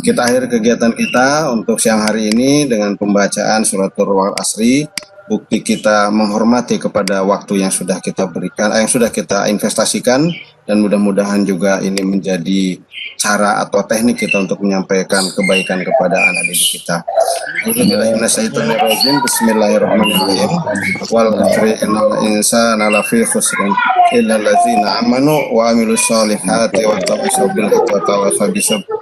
Kita akhir kegiatan kita untuk siang hari ini dengan pembacaan suratul wal asri. Bukti kita menghormati kepada waktu yang sudah kita berikan, yang sudah kita investasikan, dan mudah-mudahan juga ini menjadi cara atau teknik kita untuk menyampaikan kebaikan kepada anak didik kita. Bismillahirrahmanirrahim. Wal asri innal insana lafi khusrin illa allazina amanu wa amilus solihati wa tawassaw bil haqqi wa tawassaw bis sabr.